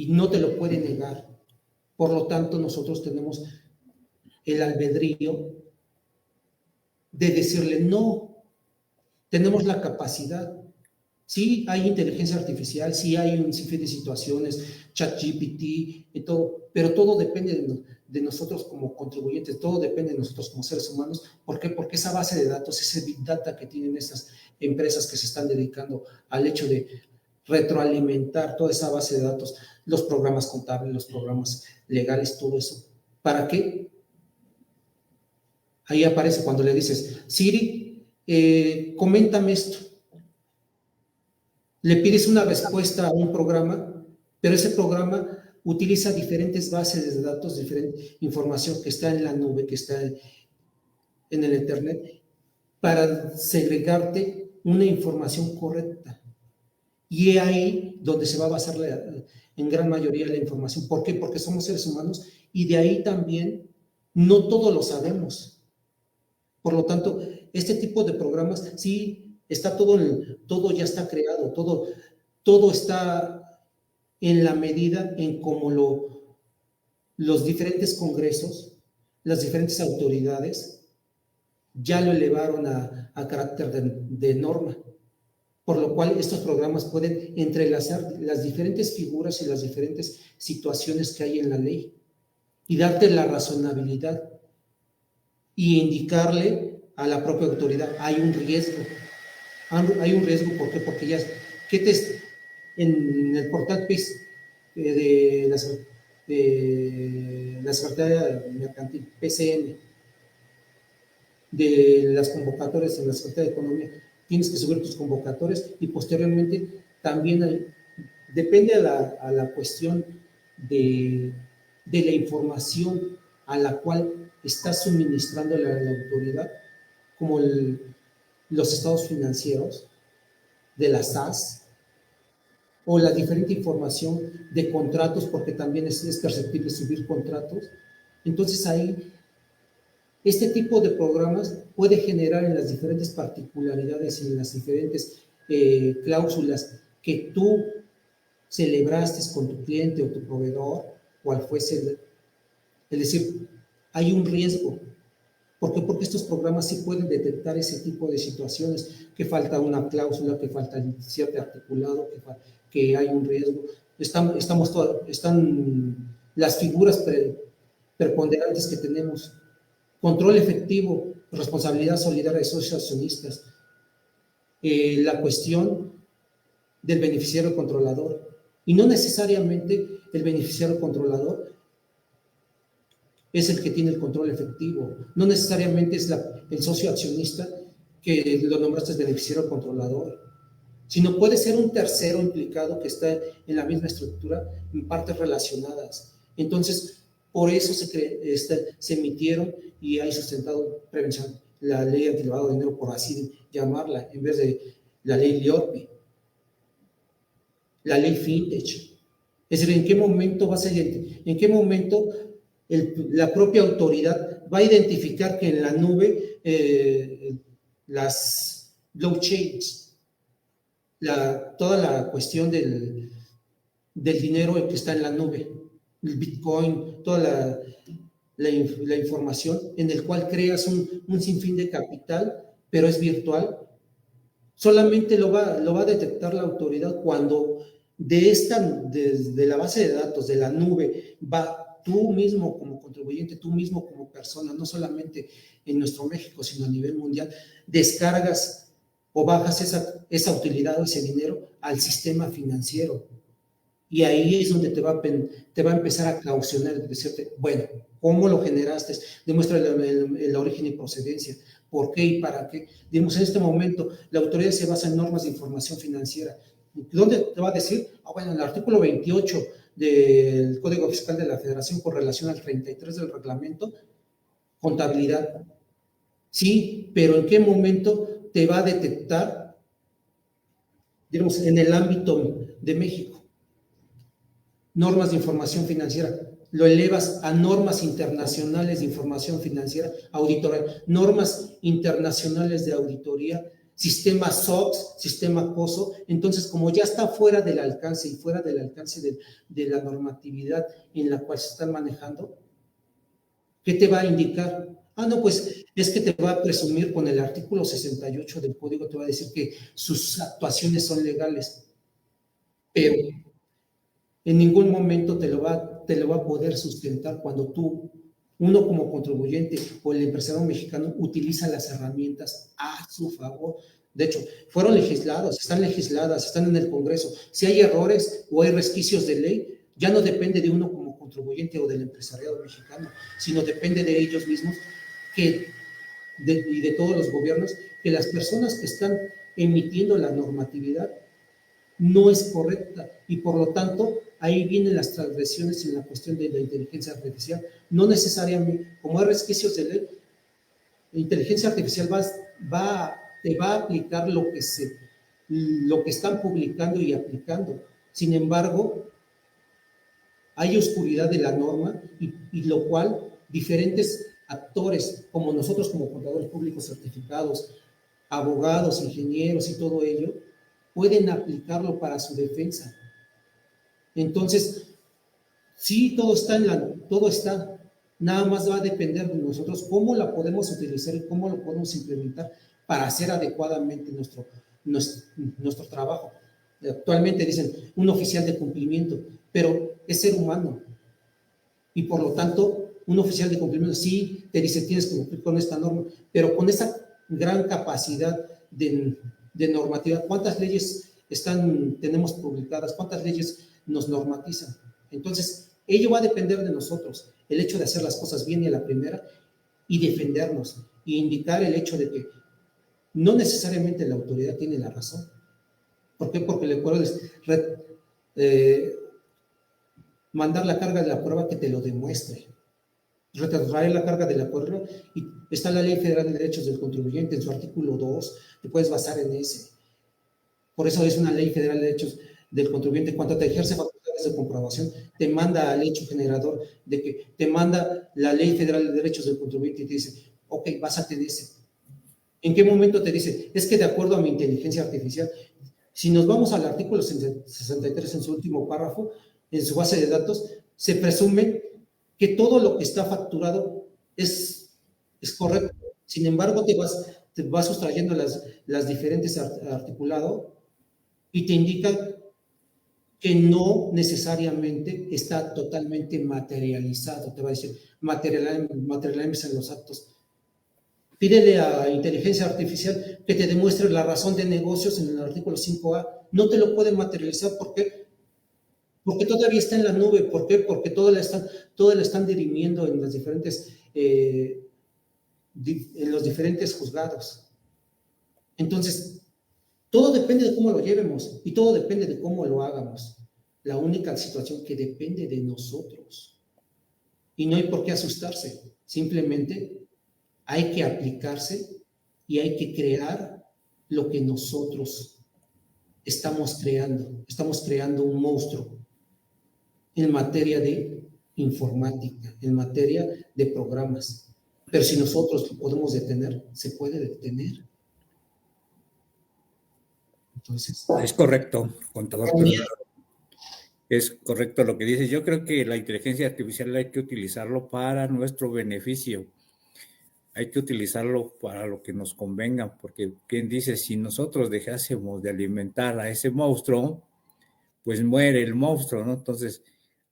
Speaker 3: no te lo puede negar. Por lo tanto, nosotros tenemos el albedrío de decirle no. Tenemos la capacidad. Sí hay inteligencia artificial, sí hay un sinfín de situaciones, ChatGPT y todo, pero todo depende de nosotros como contribuyentes, todo depende de nosotros como seres humanos. ¿Por qué? Porque esa base de datos, ese big data que tienen esas empresas que se están dedicando al hecho de retroalimentar toda esa base de datos, los programas contables, los programas legales, todo eso. ¿Para qué? Ahí aparece cuando le dices, Siri, coméntame esto. Le pides una respuesta a un programa, pero ese programa utiliza diferentes bases de datos, diferente información que está en la nube, que está en el Internet, para segregarte una información correcta. Y es ahí donde se va a basar en gran mayoría la información. ¿Por qué? Porque somos seres humanos y de ahí también no todo lo sabemos. Por lo tanto, este tipo de programas, sí, está todo ya está creado, todo está en la medida en cómo los diferentes congresos, las diferentes autoridades ya lo elevaron a carácter de norma. Por lo cual estos programas pueden entrelazar las diferentes figuras y las diferentes situaciones que hay en la ley y darte la razonabilidad y indicarle a la propia autoridad, hay un riesgo. ¿Por qué? Porque ya, en el portal PIS de la Secretaría Mercantil, PCM, de las convocatorias en la Secretaría de Economía, tienes que subir tus convocatorias y posteriormente también depende a la cuestión de la información a la cual está suministrando la autoridad, como los estados financieros de la SAS o la diferente información de contratos, porque también es perceptible subir contratos. Entonces ahí este tipo de programas puede generar en las diferentes particularidades y en las diferentes cláusulas que tú celebraste con tu cliente o tu proveedor, cual fuese, es decir, hay un riesgo. ¿Por qué? Porque estos programas sí pueden detectar ese tipo de situaciones, que falta una cláusula, que falta cierto articulado, que hay un riesgo. Están las figuras preponderantes que tenemos. Control efectivo, responsabilidad solidaria de socios accionistas, la cuestión del beneficiario controlador. Y no necesariamente el beneficiario controlador es el que tiene el control efectivo. No necesariamente es el socio accionista que lo nombraste beneficiario controlador, sino puede ser un tercero implicado que está en la misma estructura en partes relacionadas. Entonces, por eso se emitieron y hay sustentado prevención, la ley antilavado de dinero, por así llamarla, en vez de la ley Liorpi, la ley Fintech. Es decir, ¿en qué momento la propia autoridad va a identificar que en la nube las blockchains, toda la cuestión del dinero que está en la nube, el Bitcoin, toda la información en el cual creas un sinfín de capital, pero es virtual, solamente lo va a detectar la autoridad cuando de la base de datos, de la nube, va tú mismo como contribuyente, tú mismo como persona, no solamente en nuestro México, sino a nivel mundial, descargas o bajas esa utilidad o ese dinero al sistema financiero. Y ahí es donde te va a empezar a caucionar, decirte, bueno, ¿cómo lo generaste? Demuestra el origen y procedencia. ¿Por qué y para qué? Digamos, en este momento, la autoridad se basa en normas de información financiera. ¿Dónde te va a decir? Bueno, en el artículo 28 del Código Fiscal de la Federación con relación al 33 del reglamento, contabilidad. Sí, pero ¿en qué momento te va a detectar, digamos, en el ámbito de México? Normas de información financiera, lo elevas a normas internacionales de información financiera, auditoría, normas internacionales de auditoría, sistema SOX, sistema COSO. Entonces, como ya está fuera del alcance y fuera del alcance de la normatividad en la cual se están manejando, ¿qué te va a indicar? No, pues es que te va a presumir con el artículo 68 del código, te va a decir que sus actuaciones son legales, pero en ningún momento te lo va a poder sustentar cuando uno como contribuyente o el empresario mexicano utiliza las herramientas a su favor. De hecho, fueron legisladas, están en el Congreso. Si hay errores o hay resquicios de ley, ya no depende de uno como contribuyente o del empresariado mexicano, sino depende de ellos mismos y de todos los gobiernos, que las personas que están emitiendo la normatividad no es correcta y por lo tanto ahí vienen las transgresiones en la cuestión de la inteligencia artificial. No necesariamente, como hay resquicios de ley, la inteligencia artificial te va a aplicar lo que están publicando y aplicando. Sin embargo, hay oscuridad de la norma y lo cual diferentes actores, como nosotros como contadores públicos certificados, abogados, ingenieros y todo ello, pueden aplicarlo para su defensa. Entonces, sí, todo está, nada más va a depender de nosotros cómo la podemos utilizar y cómo lo podemos implementar para hacer adecuadamente nuestro trabajo. Actualmente dicen un oficial de cumplimiento, pero es ser humano y por lo tanto un oficial de cumplimiento sí te dice tienes que cumplir con esta norma, pero con esa gran capacidad de normativa, ¿cuántas leyes tenemos publicadas? ¿Cuántas leyes nos normatizan? Entonces, ello va a depender de nosotros, el hecho de hacer las cosas bien y a la primera y defendernos y indicar el hecho de que no necesariamente la autoridad tiene la razón. ¿Por qué? Porque le puedes mandar la carga de la prueba que te lo demuestre. Retraer la carga de la prueba y está la Ley Federal de Derechos del Contribuyente en su artículo 2, te puedes basar en ese. Por eso es una Ley Federal de Derechos del Contribuyente. Cuando te ejerce facultades de comprobación, te manda al hecho generador de que te manda la Ley Federal de Derechos del Contribuyente y te dice, ok, básate en ese. ¿En qué momento te dice? Es que de acuerdo a mi inteligencia artificial, si nos vamos al artículo 63 en su último párrafo, en su base de datos, se presume que todo lo que está facturado es Es correcto. Sin embargo, te vas sustrayendo las diferentes articulados y te indica que no necesariamente está totalmente materializado. Te va a decir, materialicen los actos. Pídele a inteligencia artificial que te demuestre la razón de negocios en el artículo 5A. No te lo puede materializar. ¿Por qué? Porque todavía está en la nube. ¿Por qué? Porque todo le están dirimiendo en las diferentes, en los diferentes juzgados. Entonces, todo depende de cómo lo llevemos y todo depende de cómo lo hagamos. La única situación que depende de nosotros. Y no hay por qué asustarse. Simplemente hay que aplicarse y hay que crear lo que nosotros estamos creando. Estamos creando un monstruo en materia de informática, en materia de programas. Pero si nosotros lo podemos detener, se puede detener. Entonces,
Speaker 2: es correcto, contador. Es correcto lo que dices. Yo creo que la inteligencia artificial hay que utilizarlo para nuestro beneficio. Hay que utilizarlo para lo que nos convenga, porque quien dice, si nosotros dejásemos de alimentar a ese monstruo, pues muere el monstruo, ¿no? Entonces,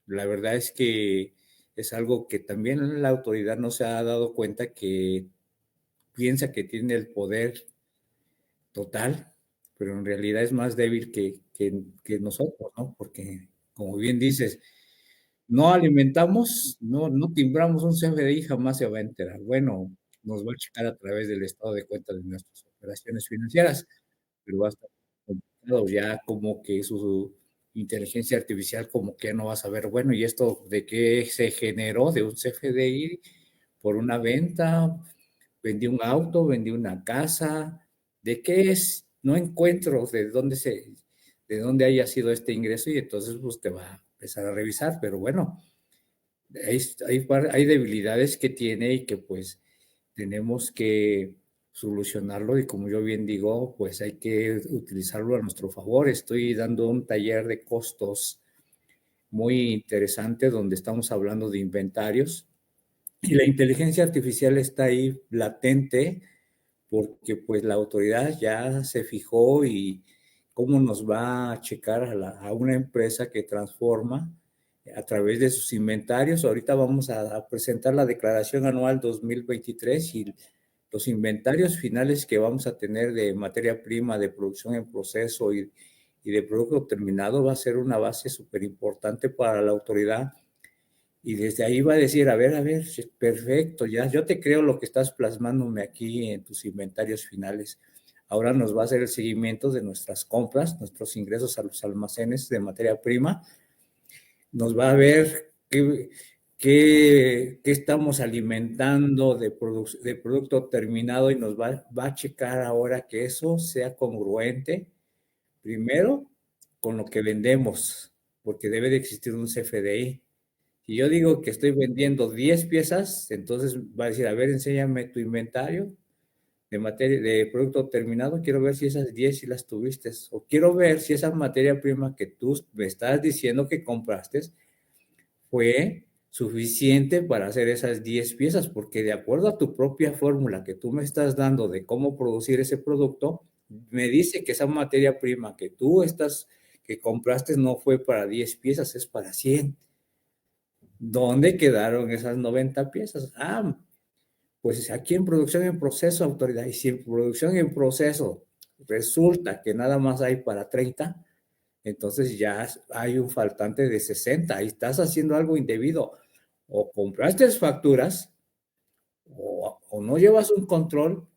Speaker 2: la verdad es que es algo que también la autoridad no se ha dado cuenta, que piensa que tiene el poder total, pero en realidad es más débil que nosotros, ¿no? Porque, como bien dices, no alimentamos, no timbramos un CFDI, jamás se va a enterar. Bueno, nos va a checar a través del estado de cuenta de nuestras operaciones financieras, pero va a estar complicado ya, como que su inteligencia artificial como que ya no va a saber, bueno, ¿y esto de qué se generó? De un CFDI por una venta, vendí un auto, vendí una casa, ¿de qué es? No encuentro de dónde haya sido este ingreso, y entonces pues te va a empezar a revisar, pero bueno, hay debilidades que tiene y que pues tenemos que solucionarlo, y como yo bien digo, pues hay que utilizarlo a nuestro favor. Estoy dando un taller de costos muy interesante donde estamos hablando de inventarios, y la inteligencia artificial está ahí latente, porque pues la autoridad ya se fijó y cómo nos va a checar a una empresa que transforma a través de sus inventarios. Ahorita vamos a presentar la declaración anual 2023 y los inventarios finales que vamos a tener de materia prima, de producción en proceso y de producto terminado va a ser una base súper importante para la autoridad. Y desde ahí va a decir, a ver, perfecto, ya yo te creo lo que estás plasmándome aquí en tus inventarios finales. Ahora nos va a hacer el seguimiento de nuestras compras, nuestros ingresos a los almacenes de materia prima. Nos va a ver qué estamos alimentando de producto terminado, y nos va a checar ahora que eso sea congruente, primero, con lo que vendemos, porque debe de existir un CFDI. Si yo digo que estoy vendiendo 10 piezas, entonces va a decir, a ver, enséñame tu inventario de producto terminado, quiero ver si esas 10 si las tuviste, o quiero ver si esa materia prima que tú me estás diciendo que compraste fue suficiente para hacer esas 10 piezas, porque de acuerdo a tu propia fórmula que tú me estás dando de cómo producir ese producto, me dice que esa materia prima que compraste no fue para 10 piezas, es para 100. ¿Dónde quedaron esas 90 piezas? Pues aquí en producción en proceso, autoridad. Y si en producción en proceso resulta que nada más hay para 30, entonces ya hay un faltante de 60 y estás haciendo algo indebido. O compraste facturas, o no llevas un control,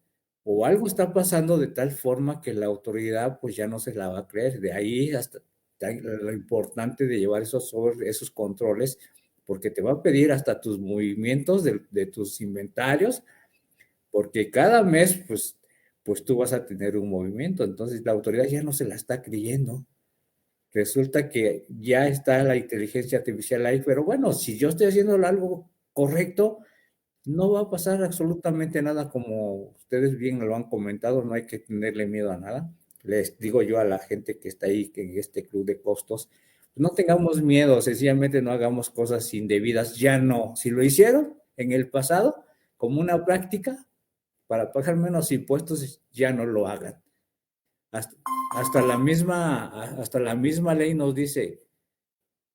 Speaker 2: o algo está pasando de tal forma que la autoridad pues ya no se la va a creer. De ahí hasta lo importante de llevar esos controles, porque te va a pedir hasta tus movimientos de tus inventarios, porque cada mes pues tú vas a tener un movimiento. Entonces la autoridad ya no se la está creyendo. Resulta que ya está la inteligencia artificial ahí, pero bueno, si yo estoy haciendo algo correcto, no va a pasar absolutamente nada, como ustedes bien lo han comentado, no hay que tenerle miedo a nada. Les digo yo a la gente que está ahí, que en este club de costos, no tengamos miedo, sencillamente no hagamos cosas indebidas, ya no. Si lo hicieron en el pasado, como una práctica para pagar menos impuestos, ya no lo hagan. Hasta la misma ley nos dice,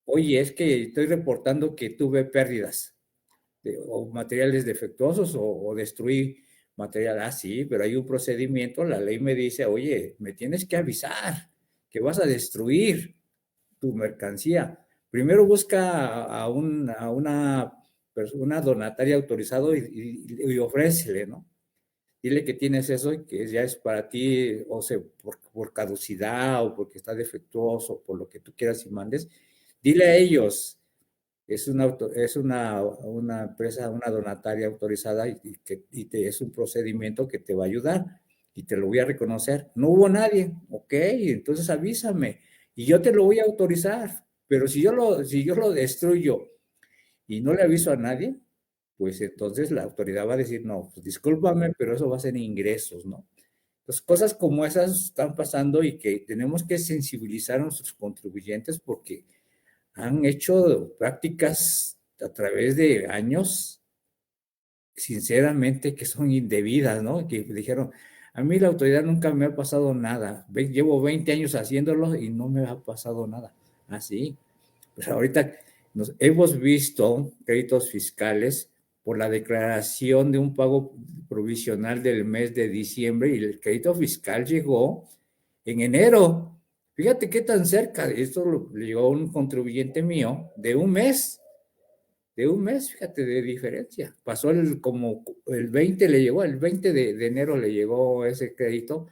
Speaker 2: oye, es que estoy reportando que tuve pérdidas o materiales defectuosos o destruí material. Sí, pero hay un procedimiento, la ley me dice, oye, me tienes que avisar que vas a destruir tu mercancía. Primero busca a una donataria autorizado y ofrécele, ¿no? Dile que tienes eso y que ya es para ti, o sea, por caducidad o porque está defectuoso, por lo que tú quieras y mandes. Dile a ellos, es una empresa, una donataria autorizada es un procedimiento que te va a ayudar y te lo voy a reconocer. No hubo nadie, ok, entonces avísame y yo te lo voy a autorizar, pero si yo lo destruyo y no le aviso a nadie, pues entonces la autoridad va a decir, no, pues discúlpame, pero eso va a ser ingresos, ¿no? Pues cosas como esas están pasando y que tenemos que sensibilizar a nuestros contribuyentes porque han hecho prácticas a través de años, sinceramente, que son indebidas, ¿no? Que dijeron, a mí la autoridad nunca me ha pasado nada, llevo 20 años haciéndolo y no me ha pasado nada. Así, pues ahorita hemos visto créditos fiscales por la declaración de un pago provisional del mes de diciembre y el crédito fiscal llegó en enero. Fíjate qué tan cerca, esto le llegó a un contribuyente mío de un mes, fíjate, de diferencia. Pasó como el 20 le llegó, el 20 de enero le llegó ese crédito.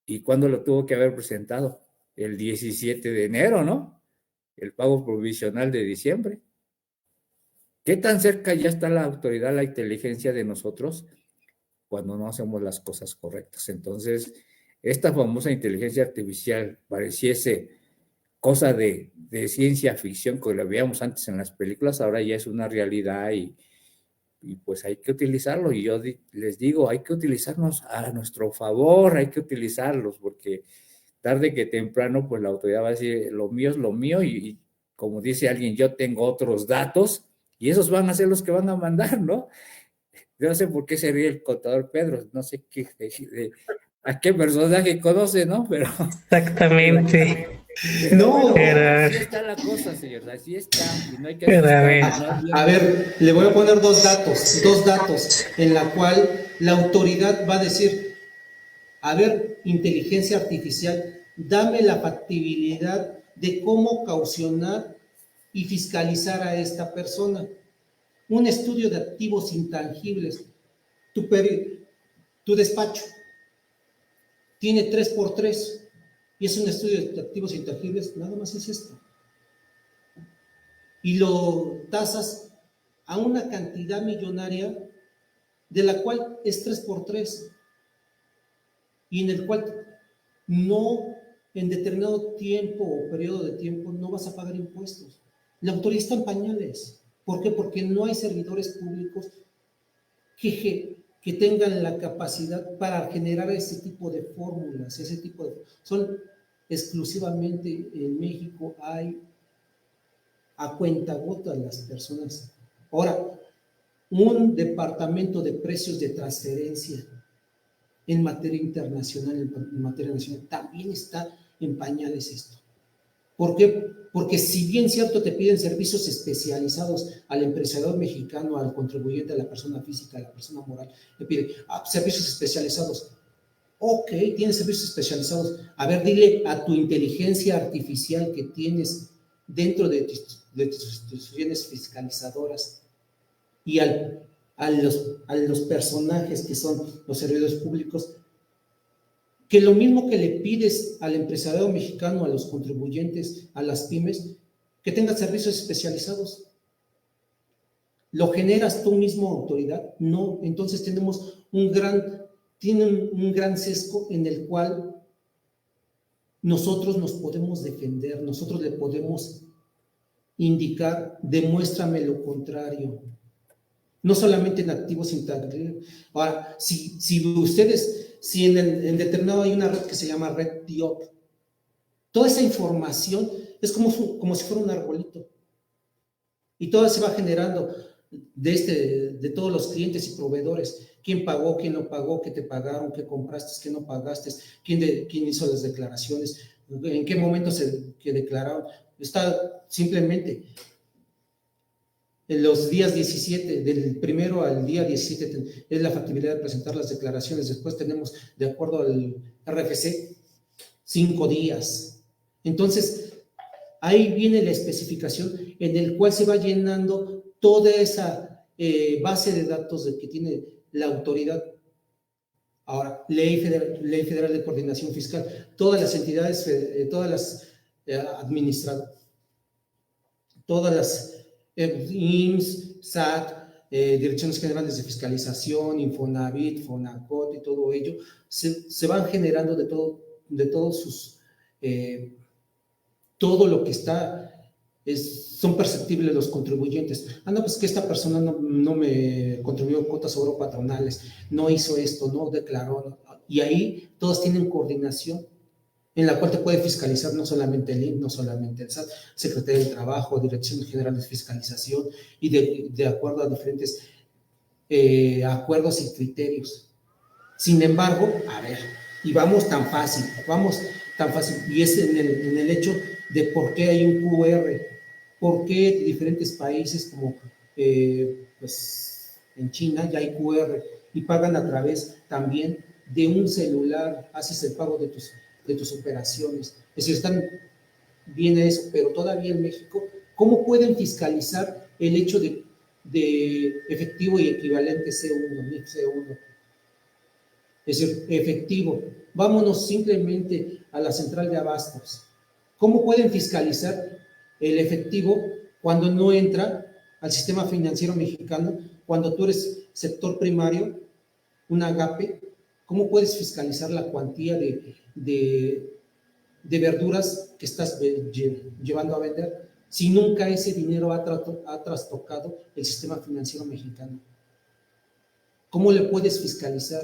Speaker 2: ¿Y cuándo lo tuvo que haber presentado? El 17 de enero, ¿no? El pago provisional de diciembre. ¿Qué tan cerca ya está la autoridad, la inteligencia de nosotros cuando no hacemos las cosas correctas? Entonces, esta famosa inteligencia artificial pareciese cosa de ciencia ficción que la veíamos antes en las películas, ahora ya es una realidad y pues hay que utilizarlo. Y yo les digo, hay que utilizarnos a nuestro favor, hay que utilizarlos, porque tarde que temprano, pues la autoridad va a decir, lo mío es lo mío, y como dice alguien, yo tengo otros datos, y esos van a ser los que van a mandar, ¿no? Yo no sé por qué se ríe el contador Pedro, no sé a qué personaje conoce, ¿no? Pero
Speaker 1: Exactamente.
Speaker 3: No,
Speaker 2: bueno, así está la cosa, señor, así está, y no hay que
Speaker 3: a ver, le voy a poner dos datos en la cual la autoridad va a decir, a ver, inteligencia artificial, dame la factibilidad de cómo caucionar y fiscalizar a esta persona. Un estudio de activos intangibles. Tu despacho tiene 3x3 y es un estudio de activos intangibles, nada más es esto. Y lo tasas a una cantidad millonaria de la cual es 3x3 y en el cual no en determinado tiempo o periodo de tiempo no vas a pagar impuestos. La autoridad está en pañales. ¿Por qué? Porque no hay servidores públicos que tengan la capacidad para generar ese tipo de fórmulas, son exclusivamente en México, hay a cuentagotas las personas. Ahora, un departamento de precios de transferencia en materia internacional, en materia nacional, también está en pañales esto. ¿Por qué? Porque si bien cierto te piden servicios especializados al empresario mexicano, al contribuyente, a la persona física, a la persona moral, le piden servicios especializados. Ok, tienes servicios especializados. A ver, dile a tu inteligencia artificial que tienes dentro de tus instituciones fiscalizadoras y a los personajes que son los servidores públicos, que lo mismo que le pides al empresariado mexicano, a los contribuyentes, a las pymes, que tengan servicios especializados. ¿Lo generas tú mismo, autoridad? No, entonces tenemos un gran sesgo en el cual nosotros nos podemos defender, nosotros le podemos indicar, demuéstrame lo contrario. No solamente en activos intangibles. Ahora, si en determinado hay una red que se llama red DIOP, toda esa información es como si fuera un arbolito. Y todo se va generando. de todos los clientes y proveedores. ¿Quién pagó, quién no pagó, qué te pagaron, qué compraste, qué no pagaste, quién hizo las declaraciones, en qué momento que declararon? Está simplemente en los días 17, del primero al día 17, es la factibilidad de presentar las declaraciones. Después tenemos, de acuerdo al RFC, 5 días. Entonces, ahí viene la especificación en el cual se va llenando toda esa base de datos que tiene la autoridad. Ahora, Ley Federal de Coordinación Fiscal, todas las entidades, todas las administradoras, todas las IMSS, SAT, Direcciones Generales de Fiscalización, Infonavit, Fonacot y todo ello, se van generando de todos sus, todo lo que está, son perceptibles los contribuyentes. No, pues que esta persona no me contribuyó cuotas sobre patronales, no hizo esto, no declaró, y ahí todos tienen coordinación, en la cual te puede fiscalizar no solamente el INPS, no solamente el SAT, Secretaría del Trabajo, Dirección General de Fiscalización, y de acuerdo a diferentes acuerdos y criterios. Sin embargo, a ver, y vamos tan fácil, y es en el hecho de por qué hay un QR, por qué diferentes países como pues en China ya hay QR y pagan a través también de un celular, haces el pago de tus operaciones. Es decir, están bien eso, pero todavía en México, ¿cómo pueden fiscalizar el hecho de efectivo y equivalente C1, NIF C1? Es decir, efectivo. Vámonos simplemente a la central de abastos. ¿Cómo pueden fiscalizar el efectivo cuando no entra al sistema financiero mexicano? Cuando tú eres sector primario, un agape, ¿cómo puedes fiscalizar la cuantía de verduras que estás llevando a vender si nunca ese dinero ha trastocado el sistema financiero mexicano? ¿Cómo le puedes fiscalizar?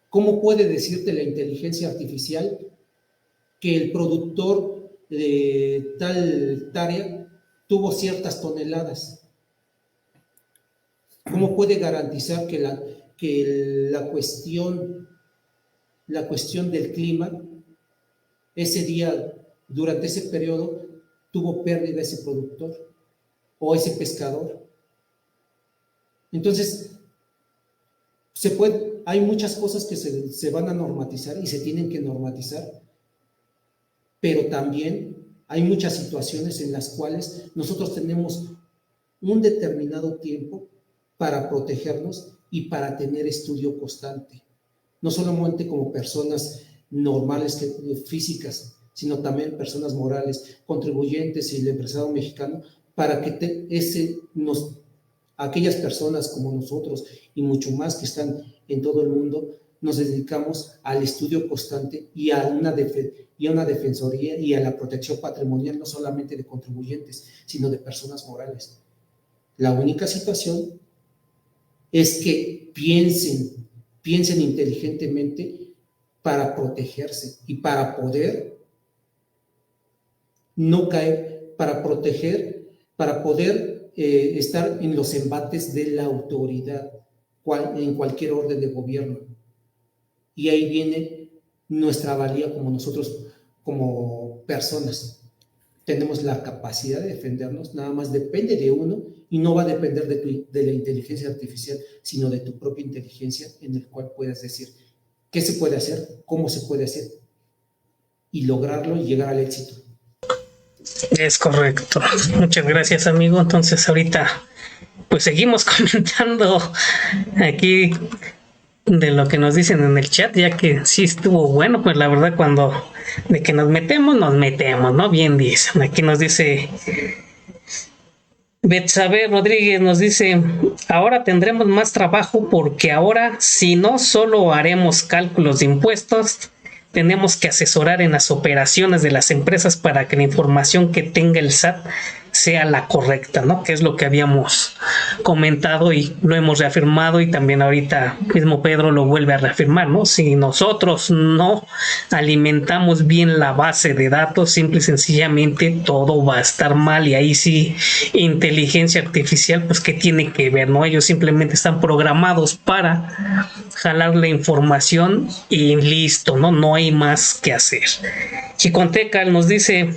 Speaker 3: ¿Cómo puede decirte la inteligencia artificial que el productor de tal hectárea tuvo ciertas toneladas? ¿Cómo puede garantizar que la cuestión del clima, ese día, durante ese periodo, tuvo pérdida ese productor o ese pescador? Entonces, hay muchas cosas que se van a normatizar y se tienen que normatizar, pero también hay muchas situaciones en las cuales nosotros tenemos un determinado tiempo para protegernos y para tener estudio constante, no solamente como personas normales físicas, sino también personas morales, contribuyentes y el empresariado mexicano, para que aquellas personas como nosotros y mucho más que están en todo el mundo, nos dedicamos al estudio constante y a una defensoría y a la protección patrimonial, no solamente de contribuyentes, sino de personas morales. La única situación es que piensen inteligentemente para protegerse y para poder no caer, para poder estar en los embates de la autoridad en cualquier orden de gobierno. Y ahí viene nuestra valía como nosotros, como personas. Tenemos la capacidad de defendernos, nada más depende de uno y no va a depender de la inteligencia artificial, sino de tu propia inteligencia, en el cual puedas decir qué se puede hacer, cómo se puede hacer y lograrlo y llegar al éxito.
Speaker 1: Es correcto. Muchas gracias, amigo. Entonces ahorita pues seguimos comentando aquí de lo que nos dicen en el chat, ya que sí estuvo bueno, pues la verdad cuando de que nos metemos, ¿no? Bien dicen. Aquí nos dice Betsabe Rodríguez, nos dice, ahora tendremos más trabajo porque ahora si no solo haremos cálculos de impuestos, tenemos que asesorar en las operaciones de las empresas para que la información que tenga el SAT sea la correcta, ¿no? Que es lo que habíamos comentado y lo hemos reafirmado, y también ahorita mismo Pedro lo vuelve a reafirmar, ¿no? Si nosotros no alimentamos bien la base de datos, simple y sencillamente todo va a estar mal, y ahí sí, inteligencia artificial, pues ¿qué tiene que ver, no? Ellos simplemente están programados para jalar la información y listo, ¿no? No hay más que hacer. Chicontecal nos dice: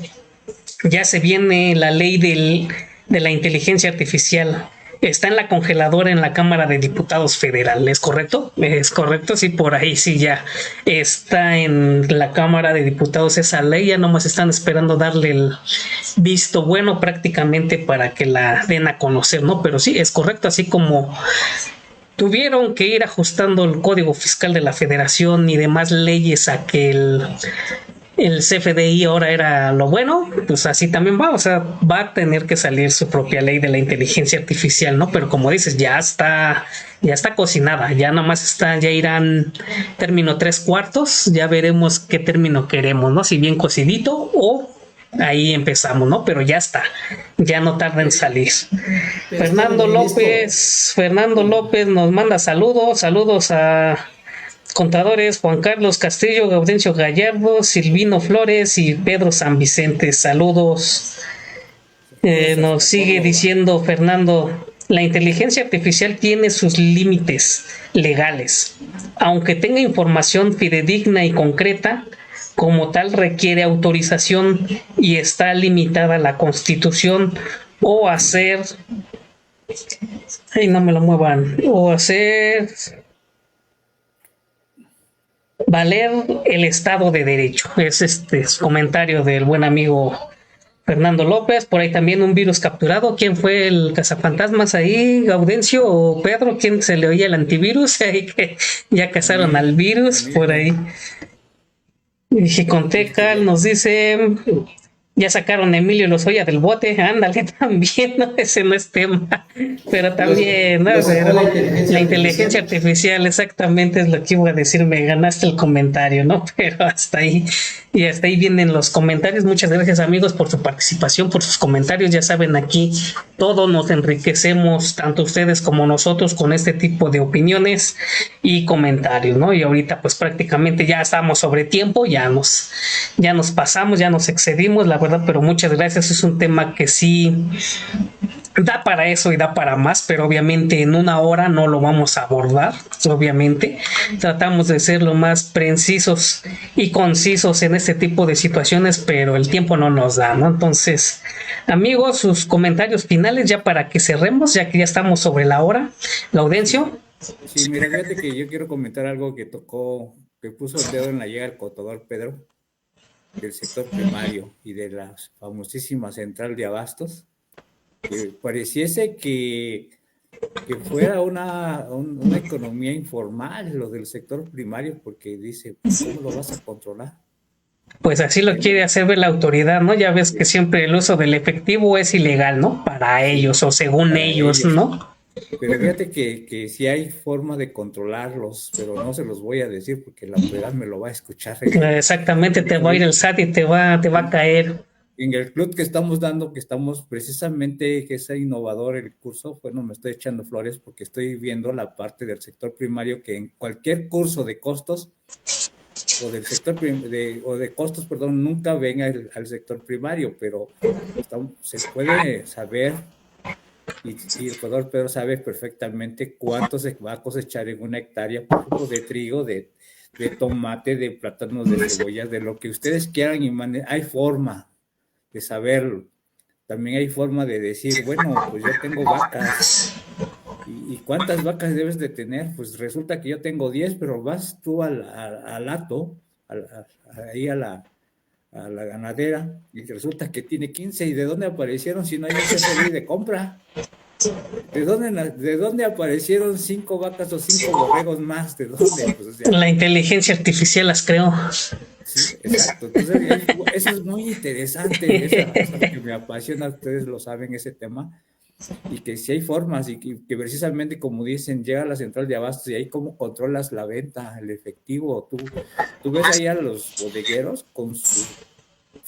Speaker 1: ya se viene la ley de la inteligencia artificial. Está en la congeladora en la Cámara de Diputados Federal, ¿es correcto? Es correcto, sí, por ahí sí ya está en la Cámara de Diputados esa ley, ya nomás están esperando darle el visto bueno prácticamente para que la den a conocer, ¿no? Pero sí, es correcto, así como tuvieron que ir ajustando el Código Fiscal de la Federación y demás leyes a que el CFDI ahora era lo bueno, pues así también va, o sea, va a tener que salir su propia ley de la inteligencia artificial, ¿no? Pero como dices, ya está cocinada, ya nomás está, ya irán término 3/4, ya veremos qué término queremos, ¿no? Si bien cocidito o ahí empezamos, ¿no? Pero ya está, ya no tarda en salir. Fernando López nos manda saludos a contadores Juan Carlos Castillo, Gaudencio Gallardo, Silvino Flores y Pedro San Vicente. Saludos. Nos sigue diciendo Fernando: la inteligencia artificial tiene sus límites legales. Aunque tenga información fidedigna y concreta, como tal requiere autorización y está limitada a la Constitución o hacer... Ay, no me lo muevan. O hacer... valer el Estado de Derecho. Es comentario del buen amigo Fernando López. Por ahí también un virus capturado. ¿Quién fue el cazafantasmas ahí? ¿Gaudencio o Pedro? ¿Quién se le oía el antivirus? Ahí que ya cazaron al virus por ahí. Gicontecal nos dice: ya sacaron a Emilio Lozoya del bote. Ándale, también, ¿no? Ese no es tema, pero también, ¿no? La inteligencia artificial, exactamente es lo que iba a decir. Me ganaste el comentario, ¿no? Pero hasta ahí, y hasta ahí vienen los comentarios. Muchas gracias, amigos, por su participación, por sus comentarios. Ya saben, aquí todos nos enriquecemos, tanto ustedes como nosotros, con este tipo de opiniones y comentarios, ¿no? Y ahorita pues prácticamente ya estamos sobre tiempo, ya nos pasamos, ya nos excedimos, la verdad, pero muchas gracias. Es un tema que sí da para eso y da para más, pero obviamente en una hora no lo vamos a abordar. Obviamente tratamos de ser lo más precisos y concisos en este tipo de situaciones, pero el tiempo no nos da, ¿no? Entonces, amigos, sus comentarios finales ya para que cerremos, ya que ya estamos sobre la hora. Laudencio.
Speaker 2: Sí, mira, fíjate que yo quiero comentar algo que puso el dedo en la llaga el contador Pedro, del sector primario y de la famosísima central de abastos, que pareciese que fuera una economía informal lo del sector primario, porque dice, ¿cómo lo vas a controlar?
Speaker 1: Pues así lo quiere hacer ver la autoridad, ¿no? Ya ves que siempre el uso del efectivo es ilegal, ¿no? Para ellos, o según ellos, ¿no?
Speaker 2: Pero fíjate que sí hay forma de controlarlos, pero no se los voy a decir porque la autoridad me lo va a escuchar.
Speaker 1: Exactamente, te va a ir el SAT y te va a caer.
Speaker 2: En el club que estamos dando, que estamos precisamente, que es innovador el curso, bueno, me estoy echando flores porque estoy viendo la parte del sector primario, que en cualquier curso de costos o del sector de costos, perdón, nunca ven al sector primario, pero se puede saber. Y el contador Pedro sabe perfectamente cuánto se va a cosechar en una hectárea, por ejemplo, de trigo, de tomate, de plátanos, de cebollas, de lo que ustedes quieran, y hay forma de saberlo. También hay forma de decir, bueno, pues yo tengo vacas. ¿Y cuántas vacas debes de tener? Pues resulta que yo tengo 10, pero vas tú al hato, ahí a la ganadera, y resulta que tiene 15. ¿Y de dónde aparecieron si no hay un CFDI de compra? ¿De dónde aparecieron 5 vacas o 5 borregos más? ¿De dónde? Pues, o sea,
Speaker 1: la inteligencia artificial las creó.
Speaker 2: Sí, exacto. Entonces, eso es muy interesante. Eso que me apasiona, ustedes lo saben, ese tema. Y que si hay formas, y que precisamente, como dicen, llega a la central de abastos y ahí cómo controlas la venta, el efectivo. Tú ves ahí a los bodegueros con su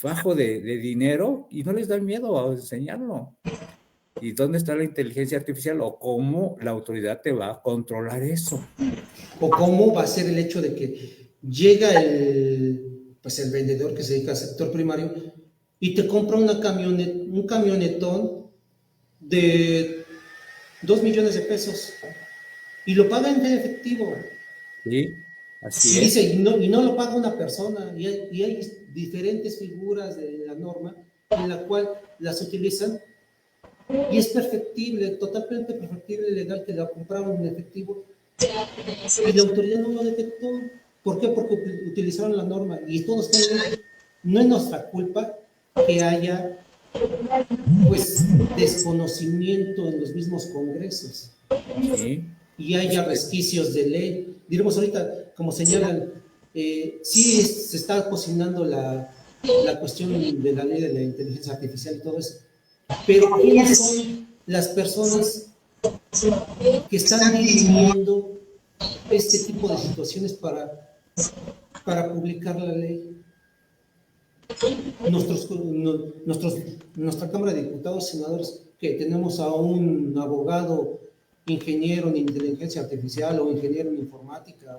Speaker 2: fajo de dinero y no les da miedo a enseñarlo. ¿Y dónde está la inteligencia artificial o cómo la autoridad te va a controlar eso?
Speaker 3: O cómo va a ser el hecho de que llega el vendedor que se dedica al sector primario y te compra un camionetón de 2 millones de pesos y lo paga en efectivo.
Speaker 2: Sí, así
Speaker 3: y
Speaker 2: es.
Speaker 3: Dice, y no lo paga una persona, y hay diferentes figuras de la norma en la cual las utilizan y es perfectible, totalmente perfectible, legal, que la compraron en efectivo y la autoridad no lo detectó. ¿Por qué? Porque utilizaron la norma y todo está bien. No es nuestra culpa que haya pues desconocimiento en los mismos congresos.
Speaker 2: Sí.
Speaker 3: Y haya resquicios de ley. Diremos ahorita, como señalan, sí se está cocinando la cuestión de la ley de la inteligencia artificial y todo eso, pero ¿quiénes son las personas que están dirimiendo este tipo de situaciones para publicar la ley? Nuestra Cámara de Diputados, senadores, que tenemos a un abogado, ingeniero en inteligencia artificial o ingeniero en informática.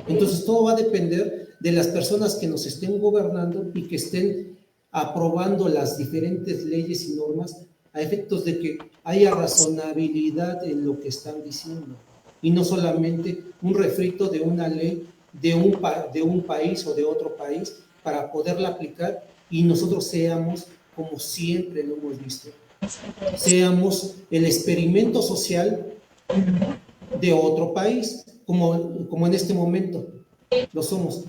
Speaker 3: Entonces todo va a depender de las personas que nos estén gobernando y que estén aprobando las diferentes leyes y normas a efectos de que haya razonabilidad en lo que están diciendo y no solamente un refrito de una ley de un país o de otro país para poderla aplicar y nosotros seamos, como siempre lo hemos visto, seamos el experimento social de otro país, como en este momento lo somos,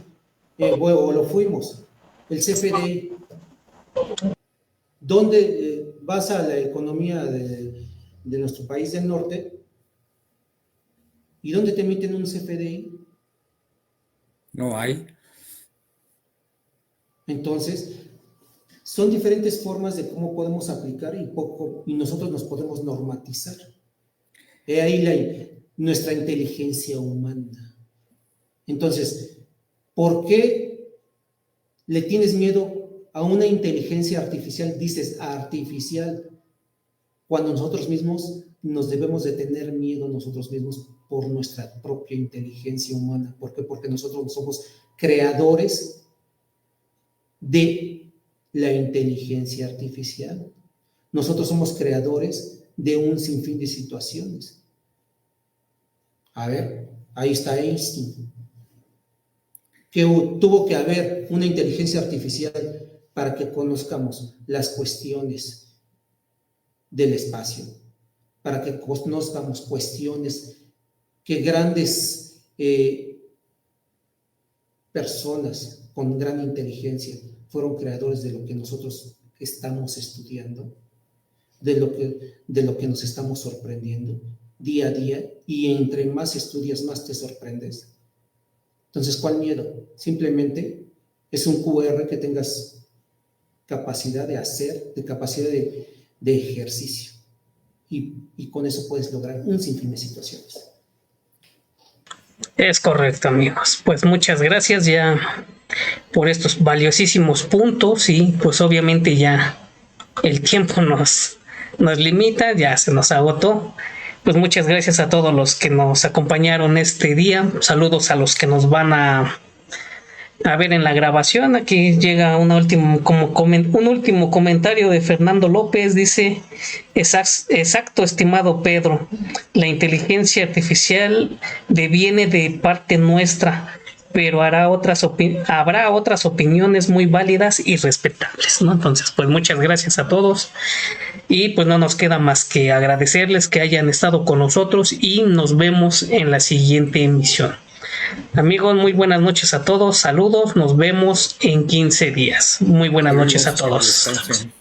Speaker 3: o lo fuimos, el CFDI, donde basa la economía de nuestro país del norte, y donde te emiten un CFDI.
Speaker 2: No hay.
Speaker 3: Entonces, son diferentes formas de cómo podemos aplicar y nosotros nos podemos normatizar. He ahí nuestra inteligencia humana. Entonces, ¿por qué le tienes miedo a una inteligencia artificial? Dices artificial, cuando nosotros mismos nos debemos de tener miedo nosotros mismos por nuestra propia inteligencia humana. ¿Por qué? Porque nosotros somos creadores de la inteligencia artificial. Nosotros somos creadores de un sinfín de situaciones. A ver, ahí está Einstein, que tuvo que haber una inteligencia artificial para que conozcamos las cuestiones del espacio, para que conozcamos cuestiones que grandes personas con gran inteligencia fueron creadores de lo que nosotros estamos estudiando, de lo que nos estamos sorprendiendo día a día, y entre más estudias, más te sorprendes. Entonces, ¿cuál miedo? Simplemente es un QR que tengas capacidad de hacer, de capacidad de ejercicio, y con eso puedes lograr un sinfín de situaciones.
Speaker 1: Es correcto, amigos. Pues muchas gracias ya por estos valiosísimos puntos, y pues obviamente ya el tiempo nos limita, ya se nos agotó. Pues muchas gracias a todos los que nos acompañaron este día. Saludos a los que nos van a ver en la grabación. Aquí llega un último comentario de Fernando López. Dice: exacto, estimado Pedro, la inteligencia artificial deviene de parte nuestra, pero habrá otras opiniones muy válidas y respetables, ¿no? Entonces, pues muchas gracias a todos, y pues no nos queda más que agradecerles que hayan estado con nosotros, y nos vemos en la siguiente emisión. Amigos, muy buenas noches a todos, saludos, nos vemos en 15 días. Muy buenas noches a todos. Descansen.